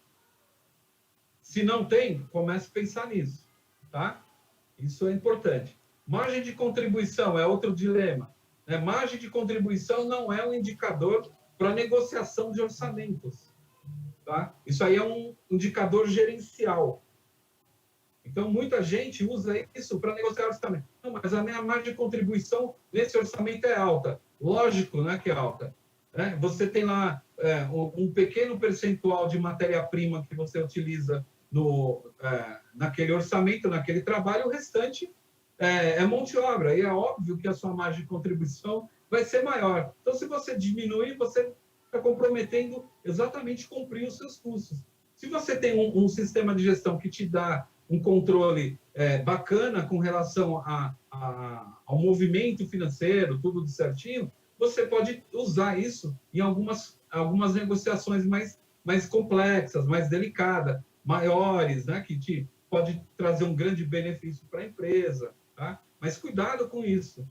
Se não tem, comece a pensar nisso, tá? Isso é importante. Margem de contribuição é outro dilema, né? Margem de contribuição não é um indicador para negociação de orçamentos, tá? Isso aí é um indicador gerencial. Então, muita gente usa isso para negociar orçamento. Não, mas a minha margem de contribuição nesse orçamento é alta. Lógico, né, que é alta. Né? Você tem lá um pequeno percentual de matéria-prima que você utiliza naquele orçamento, naquele trabalho, o restante é mão de obra. E é óbvio que a sua margem de contribuição vai ser maior. Então, se você diminuir, você está comprometendo exatamente cumprir os seus custos. Se você tem um sistema de gestão que te dá um controle bacana com relação ao movimento financeiro, tudo de certinho, você pode usar isso em algumas negociações mais complexas, mais delicadas, maiores, né, que pode trazer um grande benefício para a empresa. Tá? Mas cuidado com isso.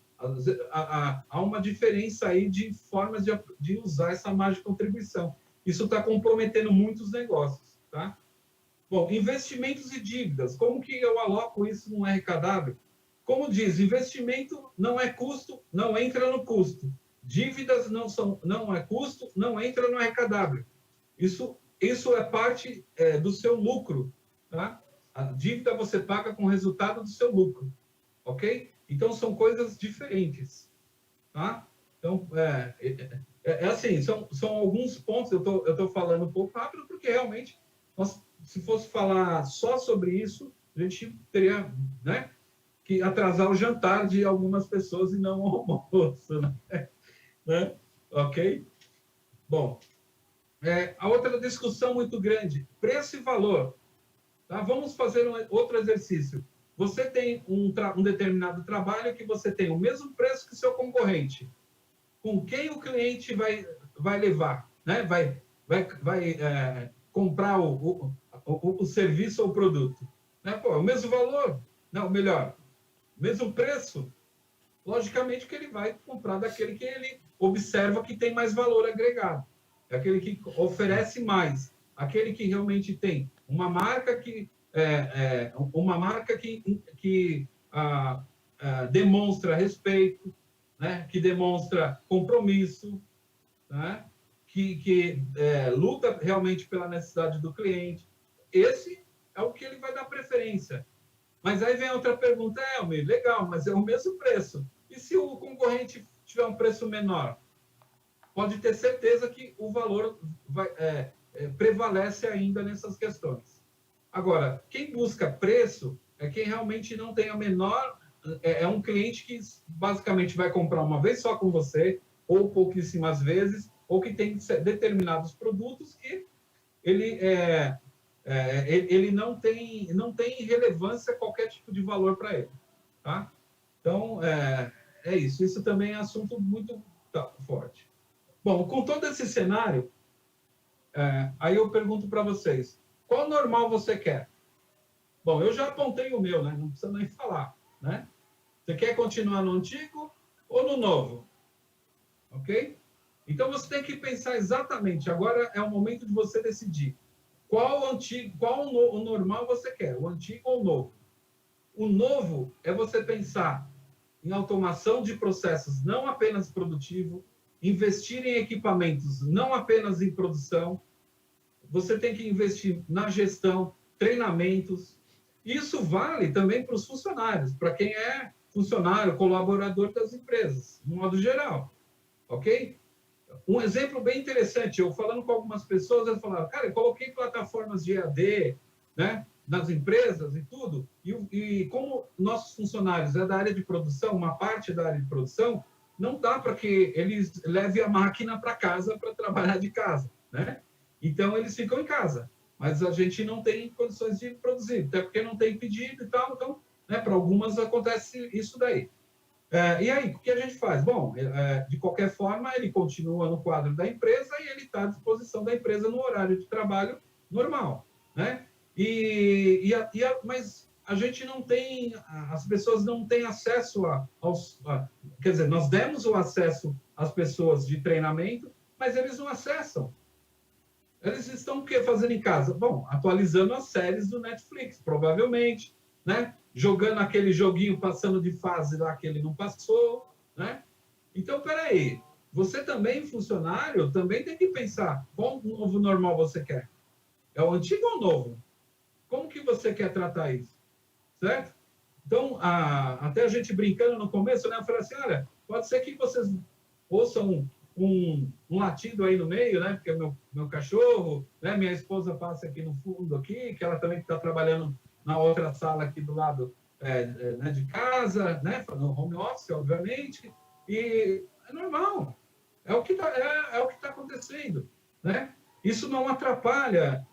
Há uma diferença aí de formas de usar essa margem de contribuição. Isso está comprometendo muitos negócios. Tá? Bom, investimentos e dívidas. Como que eu aloco isso no RKW? Como diz, investimento não é custo, não entra no custo. Dívidas não é custo, não entra no RKW. Isso é parte do seu lucro. Tá? A dívida você paga com o resultado do seu lucro. Ok? Então, são coisas diferentes. Tá? Então, assim, são alguns pontos, eu estou falando um pouco rápido, porque realmente, se fosse falar só sobre isso, a gente teria, né, que atrasar o jantar de algumas pessoas e não o almoço. Né? Ok? Bom, a outra discussão muito grande, preço e valor. Tá? Vamos fazer outro exercício. Você tem um determinado trabalho que você tem o mesmo preço que seu concorrente. Com quem o cliente vai levar? Né? Vai comprar o serviço ou o produto? Né? Pô, o mesmo valor? Não, melhor, mesmo preço? Logicamente que ele vai comprar daquele que ele observa que tem mais valor agregado. É aquele que oferece mais. Aquele que realmente tem uma marca que demonstra respeito, né? Que demonstra compromisso, né? que luta realmente pela necessidade do cliente. Esse é o que ele vai dar preferência. Mas aí vem outra pergunta, Elmer, legal, mas é o mesmo preço. E se o concorrente tiver um preço menor? Pode ter certeza que o valor prevalece ainda nessas questões. Agora, quem busca preço é quem realmente não tem a menor... É um cliente que basicamente vai comprar uma vez só com você, ou pouquíssimas vezes, ou que tem determinados produtos que ele não tem relevância, qualquer tipo de valor para ele. Tá? Então, é isso. Isso também é assunto muito forte. Bom, com todo esse cenário, aí eu pergunto para vocês, qual normal você quer? Bom, eu já apontei o meu, né? Não precisa nem falar, né? Você quer continuar no antigo ou no novo? Ok? Então, você tem que pensar exatamente, agora é o momento de você decidir qual o normal você quer, o antigo ou o novo. O novo é você pensar em automação de processos não apenas produtivo, investir em equipamentos não apenas em produção, você tem que investir na gestão, treinamentos. Isso vale também para os funcionários, para quem é funcionário, colaborador das empresas, de modo geral. Ok? Um exemplo bem interessante, eu falando com algumas pessoas, elas falaram, cara, eu coloquei plataformas de EAD, né, nas empresas e tudo, e como nossos funcionários é da área de produção, uma parte da área de produção, não dá para que eles levem a máquina para casa para trabalhar de casa, né? Então, eles ficam em casa, mas a gente não tem condições de produzir, até porque não tem pedido e tal, então, né, para algumas acontece isso daí. E aí, o que a gente faz? Bom, de qualquer forma, ele continua no quadro da empresa e ele está à disposição da empresa no horário de trabalho normal, né? Mas a gente não tem, as pessoas não têm acesso quer dizer, nós demos o acesso às pessoas de treinamento, mas eles não acessam. Eles estão o que fazendo em casa? Bom, atualizando as séries do Netflix, provavelmente, né? Jogando aquele joguinho, passando de fase lá que ele não passou, né? Então, peraí, você também, funcionário, também tem que pensar qual novo normal você quer. É o antigo ou o novo? Como que você quer tratar isso? Certo? Então, até a gente brincando no começo, né? Eu falei assim, olha, pode ser que vocês ouçam um latido aí no meio, né? Porque é meu cachorro, né? Minha esposa passa aqui no fundo, aqui, que ela também está trabalhando na outra sala aqui do lado né, de casa, né? No home office, obviamente. E é normal. É o que está acontecendo, né? Isso não atrapalha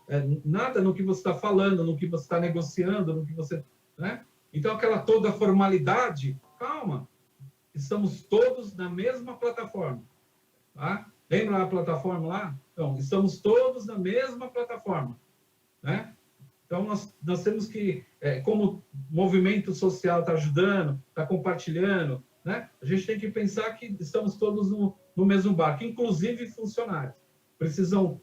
nada no que você está falando, no que você está negociando, no que você, né? Então, aquela toda formalidade, calma, estamos todos na mesma plataforma. Tá? Lembra a plataforma lá? Então, estamos todos na mesma plataforma. Né? Então, nós temos que, como o movimento social está ajudando, está compartilhando, né? A gente tem que pensar que estamos todos no mesmo barco, inclusive funcionários. Precisam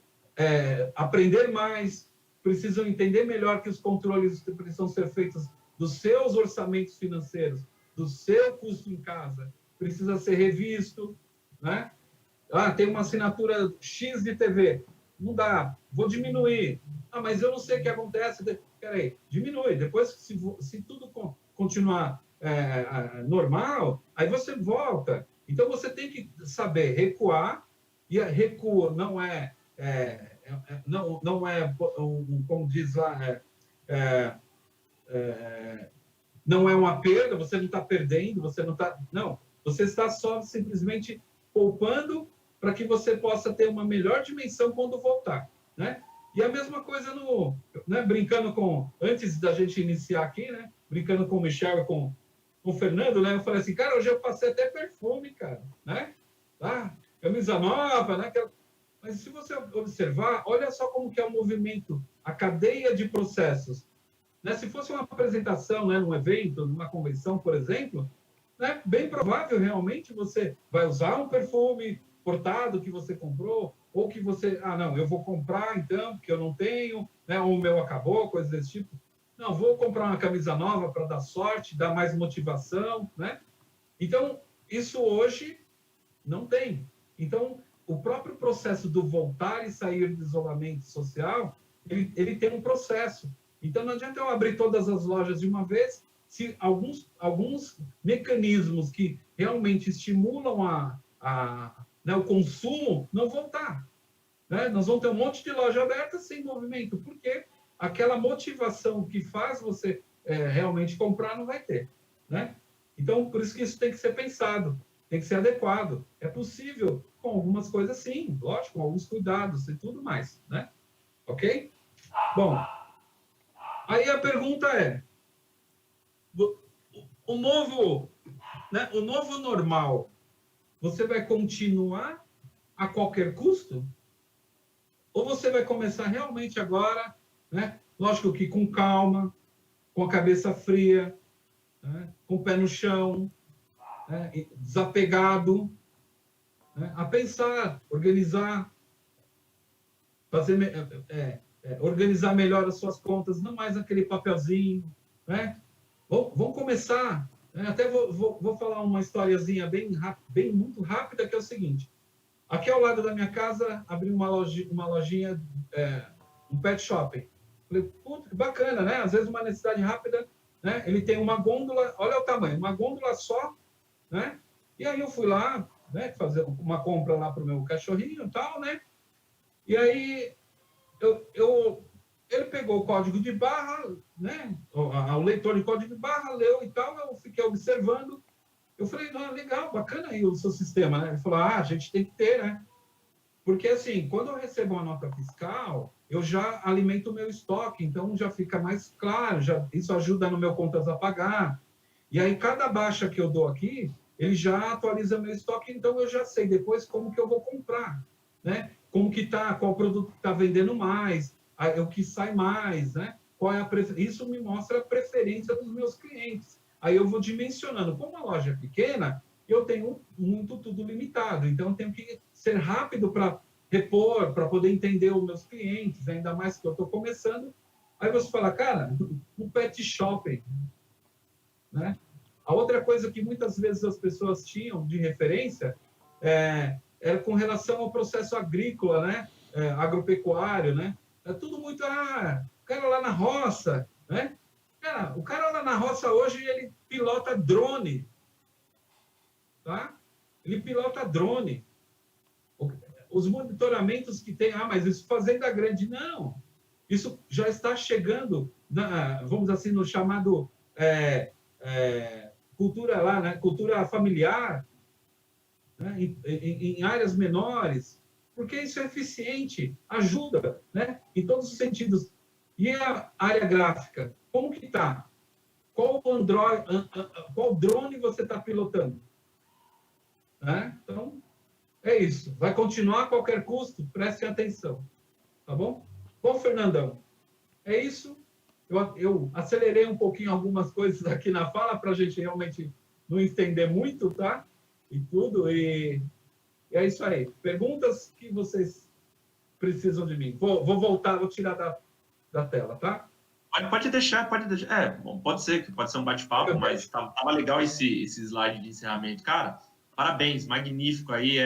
aprender mais, precisam entender melhor que os controles precisam ser feitos dos seus orçamentos financeiros, do seu custo em casa, precisa ser revisto, né? Tem uma assinatura X de TV, não dá, vou diminuir. Mas eu não sei o que acontece. Peraí, diminui. Depois, se tudo continuar normal, aí você volta. Então, você tem que saber recuar, e recuo não é como diz lá, não é uma perda, você não está perdendo, você não está... Não, você está só simplesmente poupando para que você possa ter uma melhor dimensão quando voltar, né? E a mesma coisa né, brincando antes da gente iniciar aqui, né? Brincando com o Michel e com o Fernando, né? Eu falei assim, cara, hoje eu passei até perfume, cara, né? Camisa nova, né? Mas se você observar, olha só como que é o movimento, a cadeia de processos. Né? Se fosse uma apresentação, né, num evento, numa convenção, por exemplo, né, bem provável realmente você vai usar um perfume importado que você comprou, ou que você, não, eu vou comprar então, porque eu não tenho, né, ou o meu acabou, coisas desse tipo. Não, vou comprar uma camisa nova para dar sorte, dar mais motivação, né? Então, isso hoje não tem. Então, o próprio processo do voltar e sair do isolamento social, ele tem um processo. Então, não adianta eu abrir todas as lojas de uma vez, se alguns mecanismos que realmente estimulam né, o consumo não voltar. Né? Nós vamos ter um monte de loja aberta sem movimento, porque aquela motivação que faz você realmente comprar não vai ter. Né? Então, por isso que isso tem que ser pensado, tem que ser adequado. É possível com algumas coisas sim, lógico, com alguns cuidados e tudo mais. Né? Ok? Bom, aí a pergunta é, o novo normal, você vai continuar a qualquer custo? Ou você vai começar realmente agora, né? Lógico que com calma, com a cabeça fria, né? Com o pé no chão, né? Desapegado, né? A pensar, organizar, organizar melhor as suas contas, não mais aquele papelzinho, né? Vamos começar, né? Até vou falar uma historiazinha bem muito rápida, que é o seguinte. Aqui ao lado da minha casa, abri uma lojinha, um pet shopping. Falei, puta, que bacana, né? Às vezes uma necessidade rápida, né? Ele tem uma gôndola, olha o tamanho, uma gôndola só, né? E aí eu fui lá, né, fazer uma compra lá para o meu cachorrinho e tal, né? E aí ele pegou o código de barra, né? O leitor de código de barra, leu e tal, eu fiquei observando. Eu falei, não, legal, bacana aí o seu sistema, né? Ele falou, a gente tem que ter, né? Porque, assim, quando eu recebo uma nota fiscal, eu já alimento o meu estoque, então já fica mais claro, isso ajuda no meu contas a pagar. E aí, cada baixa que eu dou aqui, ele já atualiza meu estoque, então eu já sei depois como que eu vou comprar, né? Como que tá, qual produto está vendendo mais, o que sai mais, né? Qual é a Isso me mostra a preferência dos meus clientes. Aí eu vou dimensionando. Como a loja é pequena, eu tenho muito tudo limitado, então eu tenho que ser rápido para repor, para poder entender os meus clientes, ainda mais que eu estou começando. Aí você fala, cara, um pet shopping, né? A outra coisa que muitas vezes as pessoas tinham de referência era com relação ao processo agrícola, né? Agropecuário, né? É tudo muito, o cara lá na roça, né? Cara, o cara lá na roça hoje, ele pilota drone, tá? Ele pilota drone. Os monitoramentos que tem, mas isso fazenda grande, não. Isso já está chegando, vamos dizer assim, no chamado cultura lá, né? Cultura familiar, né? Em áreas menores, porque isso é eficiente, ajuda, né? Em todos os sentidos. E a área gráfica, como que está? Qual drone você está pilotando? Né? Então, é isso. Vai continuar a qualquer custo? Prestem atenção. Tá bom? Bom, Fernandão, é isso. Eu acelerei um pouquinho algumas coisas aqui na fala para a gente realmente não estender muito, tá? E tudo. E é isso aí. Perguntas que vocês precisam de mim. Vou voltar, vou tirar da tela, tá? Pode deixar, pode deixar. Bom, pode ser um bate-papo, mas tava legal esse slide de encerramento. Cara, parabéns, magnífico aí.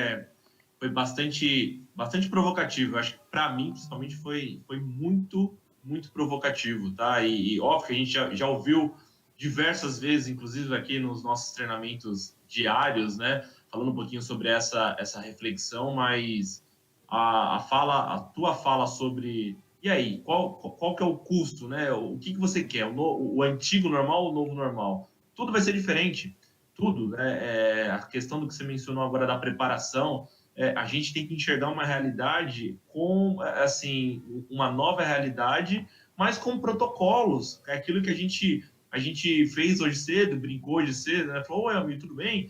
Foi bastante provocativo. Eu acho que, para mim, principalmente, foi muito, muito provocativo, tá? E óbvio que a gente já ouviu diversas vezes, inclusive aqui nos nossos treinamentos diários, né? Falando um pouquinho sobre essa reflexão, mas a tua fala sobre... E aí, qual que é o custo, né? O que você quer? O antigo normal ou o novo normal? Tudo vai ser diferente. Tudo, né? A questão do que você mencionou agora da preparação, a gente tem que enxergar uma realidade assim, uma nova realidade, mas com protocolos. É aquilo que a gente fez hoje cedo, brincou hoje cedo, né? Falou, oi, amigo, tudo bem?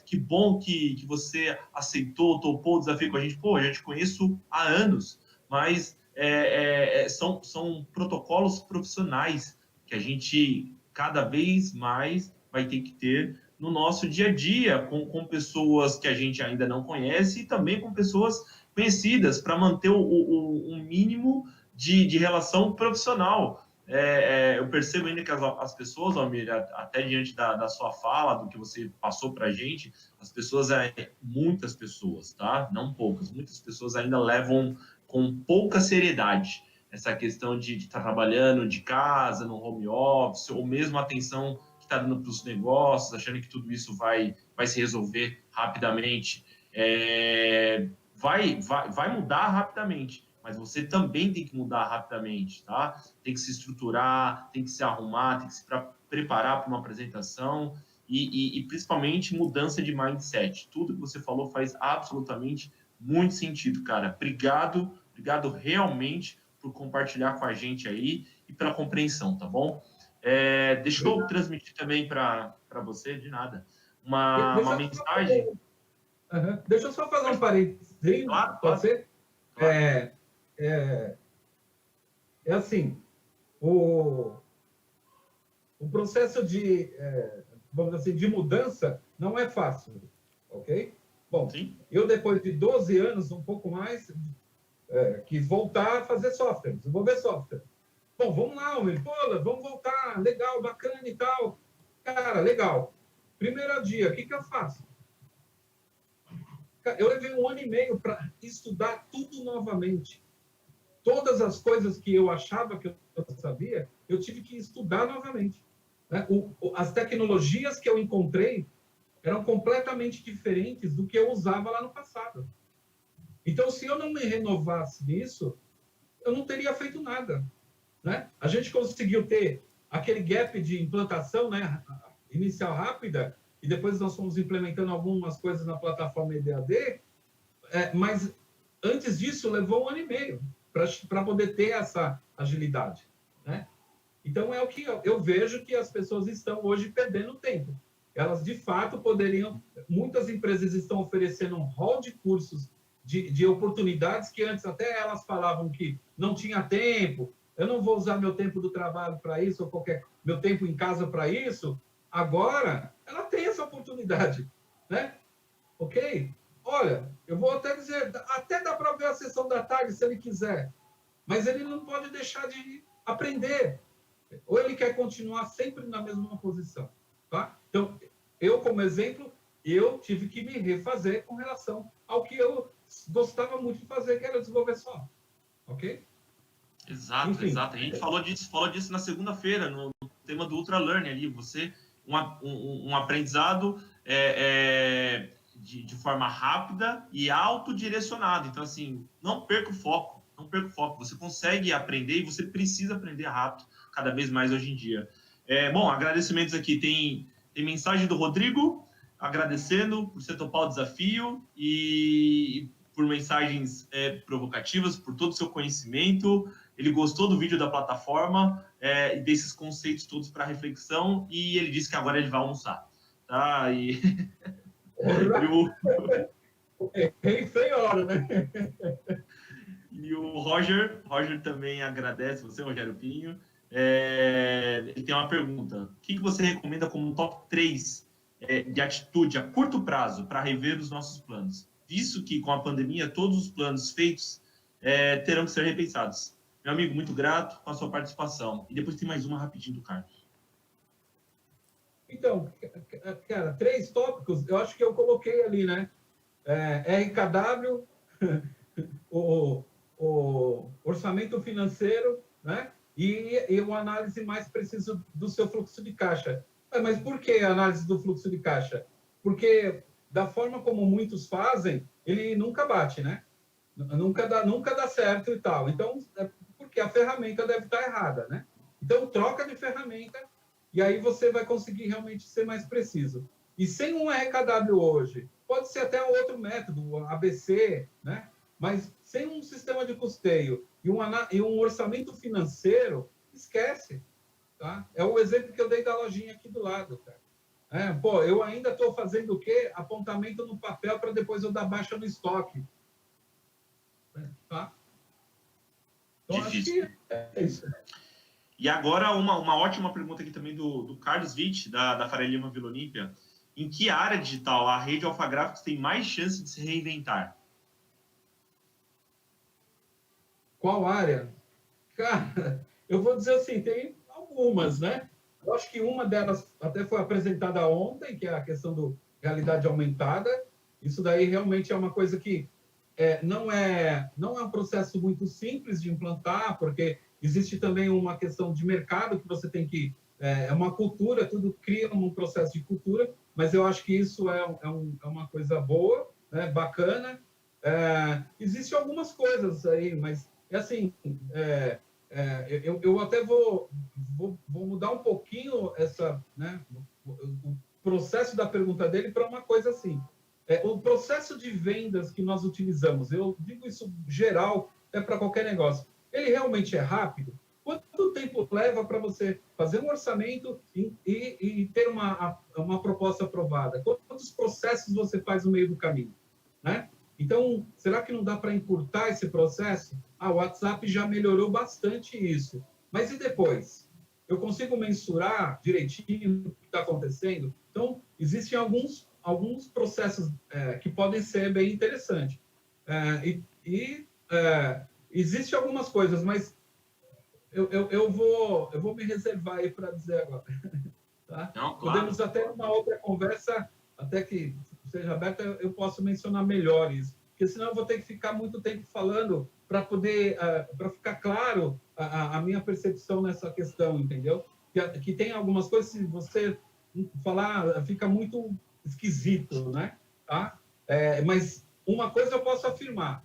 Que bom que você aceitou, topou o desafio com a gente. Pô, eu já te conheço há anos, mas são protocolos profissionais que a gente cada vez mais vai ter que ter no nosso dia a dia, com pessoas que a gente ainda não conhece e também com pessoas conhecidas, para manter um mínimo de relação profissional. Eu percebo ainda que as pessoas, Almir, até diante da sua fala, do que você passou para a gente, as pessoas, muitas pessoas, tá? Não poucas, muitas pessoas ainda levam com pouca seriedade essa questão de estar trabalhando de casa, no home office, ou mesmo a atenção que está dando para os negócios, achando que tudo isso vai se resolver rapidamente. Vai mudar rapidamente, mas você também tem que mudar rapidamente, tá? Tem que se estruturar, tem que se arrumar, tem que se preparar para uma apresentação e principalmente mudança de mindset. Tudo que você falou faz absolutamente muito sentido, cara. Obrigado realmente por compartilhar com a gente aí e pela compreensão, tá bom? Deixa eu transmitir também para você, de nada, uma mensagem. Deixa eu só fazer um parênteses, claro, pode ser? Claro. Assim, o processo vamos dizer assim, de mudança não é fácil, ok? Bom, sim. Eu depois de 12 anos, um pouco mais, quis voltar a fazer software, desenvolver software. Bom, vamos lá, vamos voltar, legal, bacana e tal. Cara, legal. Primeiro dia, o que eu faço? Eu levei 1 ano e meio para estudar tudo novamente. Todas as coisas que eu achava que eu sabia, eu tive que estudar novamente. Né? As tecnologias que eu encontrei eram completamente diferentes do que eu usava lá no passado. Então, se eu não me renovasse nisso, eu não teria feito nada. Né? A gente conseguiu ter aquele gap de implantação, né, inicial rápida, e depois nós fomos implementando algumas coisas na plataforma EDAD, mas antes disso levou 1 ano e meio para poder ter essa agilidade. Né? Então, é o que eu vejo que as pessoas estão hoje perdendo tempo. Elas, de fato, poderiam... Muitas empresas estão oferecendo um rol de cursos, de oportunidades que antes até elas falavam que não tinha tempo, eu não vou usar meu tempo do trabalho para isso, ou meu tempo em casa para isso. Agora, ela tem essa oportunidade, né? Ok? Olha, eu vou até dizer, até dá para ver a sessão da tarde, se ele quiser, mas ele não pode deixar de aprender. Ou ele quer continuar sempre na mesma posição, tá? Então, eu, como exemplo, eu tive que me refazer com relação ao que eu gostava muito de fazer, que era desenvolver software, ok? Exato, Enfim. exato. A gente falou disso na segunda-feira, no tema do Ultra Learning ali. Você, um aprendizado de forma rápida e autodirecionada. Então, assim, não perca o foco, não perca o foco. Você consegue aprender e você precisa aprender rápido, cada vez mais hoje em dia. Bom, agradecimentos aqui. Tem mensagem do Rodrigo, agradecendo por você topar o desafio e por mensagens provocativas, por todo o seu conhecimento. Ele gostou do vídeo da plataforma e desses conceitos todos para reflexão, e ele disse que agora ele vai almoçar. Tá? E Sem hora, né? E o Roger também agradece você, Rogério Pinho. Ele tem uma pergunta. O que você recomenda como top 3 de atitude a curto prazo para rever os nossos planos? Visto que, com a pandemia, todos os planos feitos terão que ser repensados. Meu amigo, muito grato com a sua participação. E depois tem mais uma rapidinho do Carlos. Então, cara, 3 tópicos, eu acho que eu coloquei ali, né? RKW, o orçamento financeiro, né? E uma análise mais precisa do seu fluxo de caixa. Mas por que a análise do fluxo de caixa? Porque, da forma como muitos fazem, ele nunca bate, né? Nunca dá certo e tal. Então, porque a ferramenta deve estar errada, né? Então, troca de ferramenta e aí você vai conseguir realmente ser mais preciso. E sem um RKW hoje, pode ser até um outro método, ABC, né? Mas sem um sistema de custeio e um orçamento financeiro, esquece, tá? É o exemplo que eu dei da lojinha aqui do lado, cara. Eu ainda estou fazendo o quê? Apontamento no papel para depois eu dar baixa no estoque. Tá? Então, difícil. Acho que é isso. E agora, uma ótima pergunta aqui também do Carlos Witt, da Faria Lima Vila Olímpia. Em que área digital a rede Alpha Gráficos tem mais chance de se reinventar? Qual área? Cara, eu vou dizer assim, tem algumas, né? Eu acho que uma delas até foi apresentada ontem, que é a questão do realidade aumentada. Isso daí realmente é uma coisa que não é um processo muito simples de implantar, porque existe também uma questão de mercado que você tem que... É uma cultura, tudo cria um processo de cultura, mas eu acho que isso é uma coisa boa, né, bacana. Existem algumas coisas aí, mas assim, eu até vou mudar um pouquinho o processo da pergunta dele para uma coisa assim. O processo de vendas que nós utilizamos, eu digo isso geral, para qualquer negócio, ele realmente é rápido? Quanto tempo leva para você fazer um orçamento e ter uma proposta aprovada? Quantos processos você faz no meio do caminho, né? Então, será que não dá para encurtar esse processo? O WhatsApp já melhorou bastante isso. Mas e depois? Eu consigo mensurar direitinho o que está acontecendo? Então, existem alguns processos que podem ser bem interessantes. Existem algumas coisas, mas eu vou me reservar aí para dizer agora. Tá? Não, claro. Podemos até numa outra conversa, até que seja aberta, eu posso mencionar melhor isso. Porque senão eu vou ter que ficar muito tempo falando para poder, para ficar claro a minha percepção nessa questão, entendeu? Que tem algumas coisas, se você falar, fica muito esquisito, né? Tá? Mas uma coisa eu posso afirmar.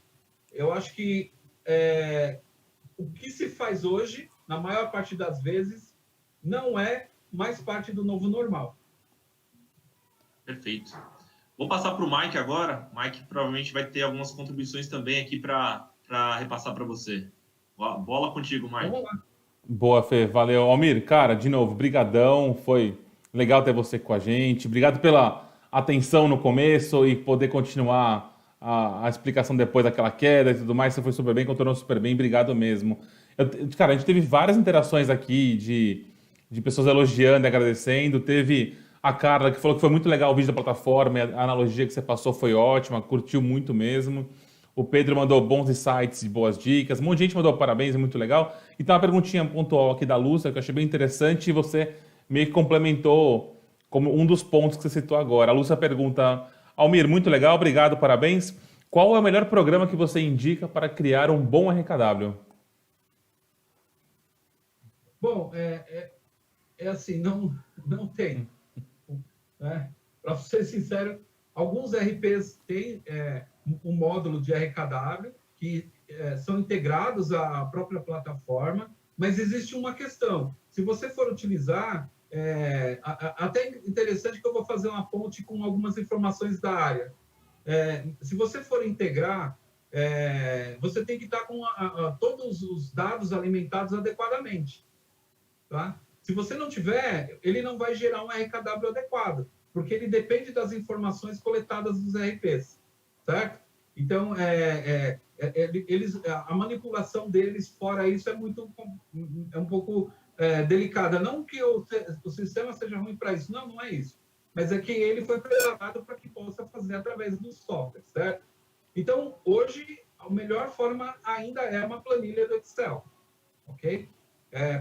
Eu acho que o que se faz hoje, na maior parte das vezes, não é mais parte do novo normal. Perfeito. Vou passar para o Mike agora. Mike provavelmente vai ter algumas contribuições também aqui para repassar para você. Bola contigo, Mike. Vamos lá. Boa, Fê, valeu. Almir, cara, de novo, brigadão, foi legal ter você com a gente. Obrigado pela atenção no começo e poder continuar a explicação depois daquela queda e tudo mais. Você foi super bem, contornou super bem, obrigado mesmo. Cara, a gente teve várias interações aqui de pessoas elogiando e agradecendo. Teve a Carla que falou que foi muito legal o vídeo da plataforma, e a analogia que você passou foi ótima, curtiu muito mesmo. O Pedro mandou bons insights e boas dicas. Um monte de gente mandou parabéns, é muito legal. E tem uma perguntinha pontual aqui da Lúcia, que eu achei bem interessante, e você meio que complementou como um dos pontos que você citou agora. A Lúcia pergunta: Almir, muito legal, obrigado, parabéns. Qual é o melhor programa que você indica para criar um bom RKW? Bom, é assim, não tem. Né? Para ser sincero, alguns RPs têm um módulo de RKW que são integrados à própria plataforma, mas existe uma questão. Se você for utilizar, até interessante que eu vou fazer uma ponte com algumas informações da área. Se você for integrar, você tem que estar com todos os dados alimentados adequadamente. Tá? Se você não tiver, ele não vai gerar um RKW adequado, porque ele depende das informações coletadas dos RPs, certo? Então, a manipulação deles, fora isso, é um pouco delicada. Não que o sistema seja ruim para isso, não é isso. Mas é que ele foi preparado para que possa fazer através do software, certo? Então, hoje, a melhor forma ainda é uma planilha do Excel, ok?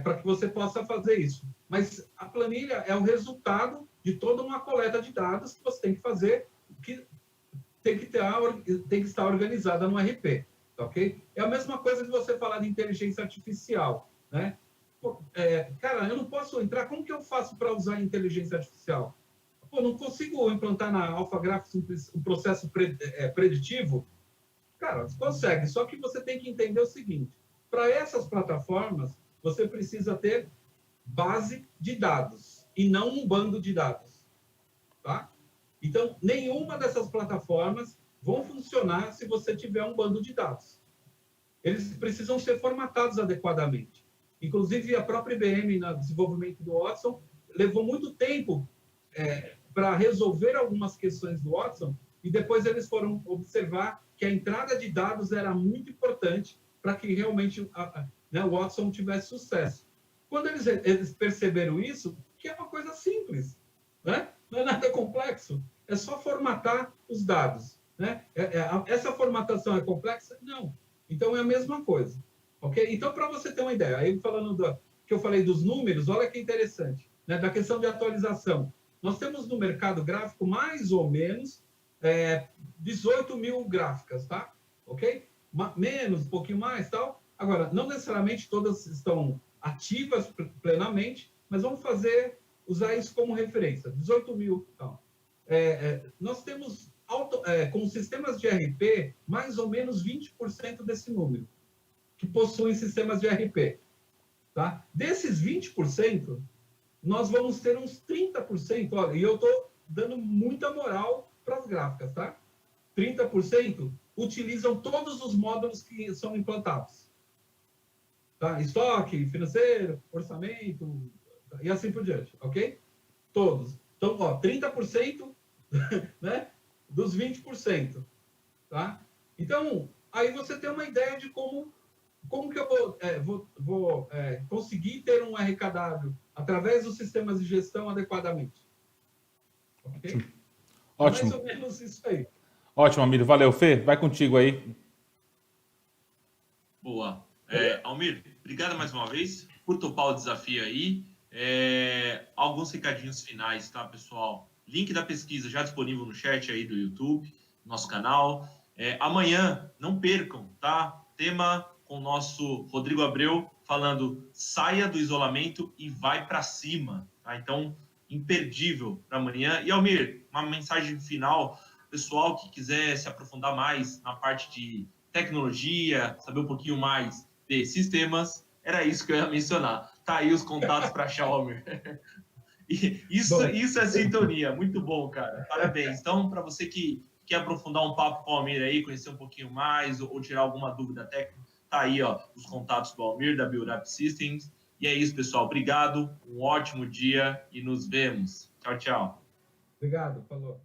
Para que você possa fazer isso. Mas a planilha é o resultado de toda uma coleta de dados que você tem que fazer, que tem que estar organizada no RP, ok? É a mesma coisa que você falar de inteligência artificial, né? Cara, eu não posso entrar, como que eu faço para usar inteligência artificial? Pô, não consigo implantar na AlphaGraph um processo preditivo? Cara, você consegue, só que você tem que entender o seguinte, para essas plataformas, você precisa ter base de dados e não um bando de dados, tá? Então, nenhuma dessas plataformas vão funcionar se você tiver um bando de dados. Eles precisam ser formatados adequadamente. Inclusive, a própria IBM, no desenvolvimento do Watson, levou muito tempo para resolver algumas questões do Watson, e depois eles foram observar que a entrada de dados era muito importante para que realmente o Watson tivesse sucesso. Quando eles perceberam isso, que é uma coisa simples, né? Não é nada complexo, é só formatar os dados. Né? Essa formatação é complexa? Não. Então, é a mesma coisa. Ok? Então, para você ter uma ideia, aí falando que eu falei dos números, olha que interessante, né? Da questão de atualização. Nós temos no mercado gráfico mais ou menos 18 mil gráficas, tá? Ok? Menos, um pouquinho mais, tal. Agora, não necessariamente todas estão ativas plenamente, mas vamos usar isso como referência. 18 mil, tal. Nós temos, com sistemas de RP, mais ou menos 20% desse número, que possuem sistemas de RP. Tá? Desses 20%, nós vamos ter uns 30%, olha, e eu estou dando muita moral para as gráficas, tá? 30% utilizam todos os módulos que são implantados. Tá? Estoque, financeiro, orçamento, e assim por diante, ok? Todos. Então, 30% né, dos 20%. Tá? Então, aí você tem uma ideia de como que eu vou conseguir ter um RKW através dos sistemas de gestão adequadamente. Ok? Ótimo. É mais ou menos isso aí. Ótimo, Almir. Valeu, Fê. Vai contigo aí. Boa. Almir, obrigado mais uma vez por topar o desafio aí. Alguns recadinhos finais, tá, pessoal? Link da pesquisa já disponível no chat aí do YouTube, nosso canal. Amanhã, não percam, tá? Tema com o nosso Rodrigo Abreu falando saia do isolamento e vai para cima, tá? Então, imperdível para amanhã. E, Almir, uma mensagem final, pessoal que quiser se aprofundar mais na parte de tecnologia, saber um pouquinho mais de sistemas, era isso que eu ia mencionar. Tá aí os contatos para achar o Almir. Isso é sintonia, muito bom, cara. Parabéns. Então, para você que quer aprofundar um papo com o Almir aí, conhecer um pouquinho mais ou tirar alguma dúvida técnica, tá aí, ó, os contatos do Almir, da Build Up Systems. E é isso, pessoal. Obrigado, um ótimo dia e nos vemos. Tchau, tchau. Obrigado, falou.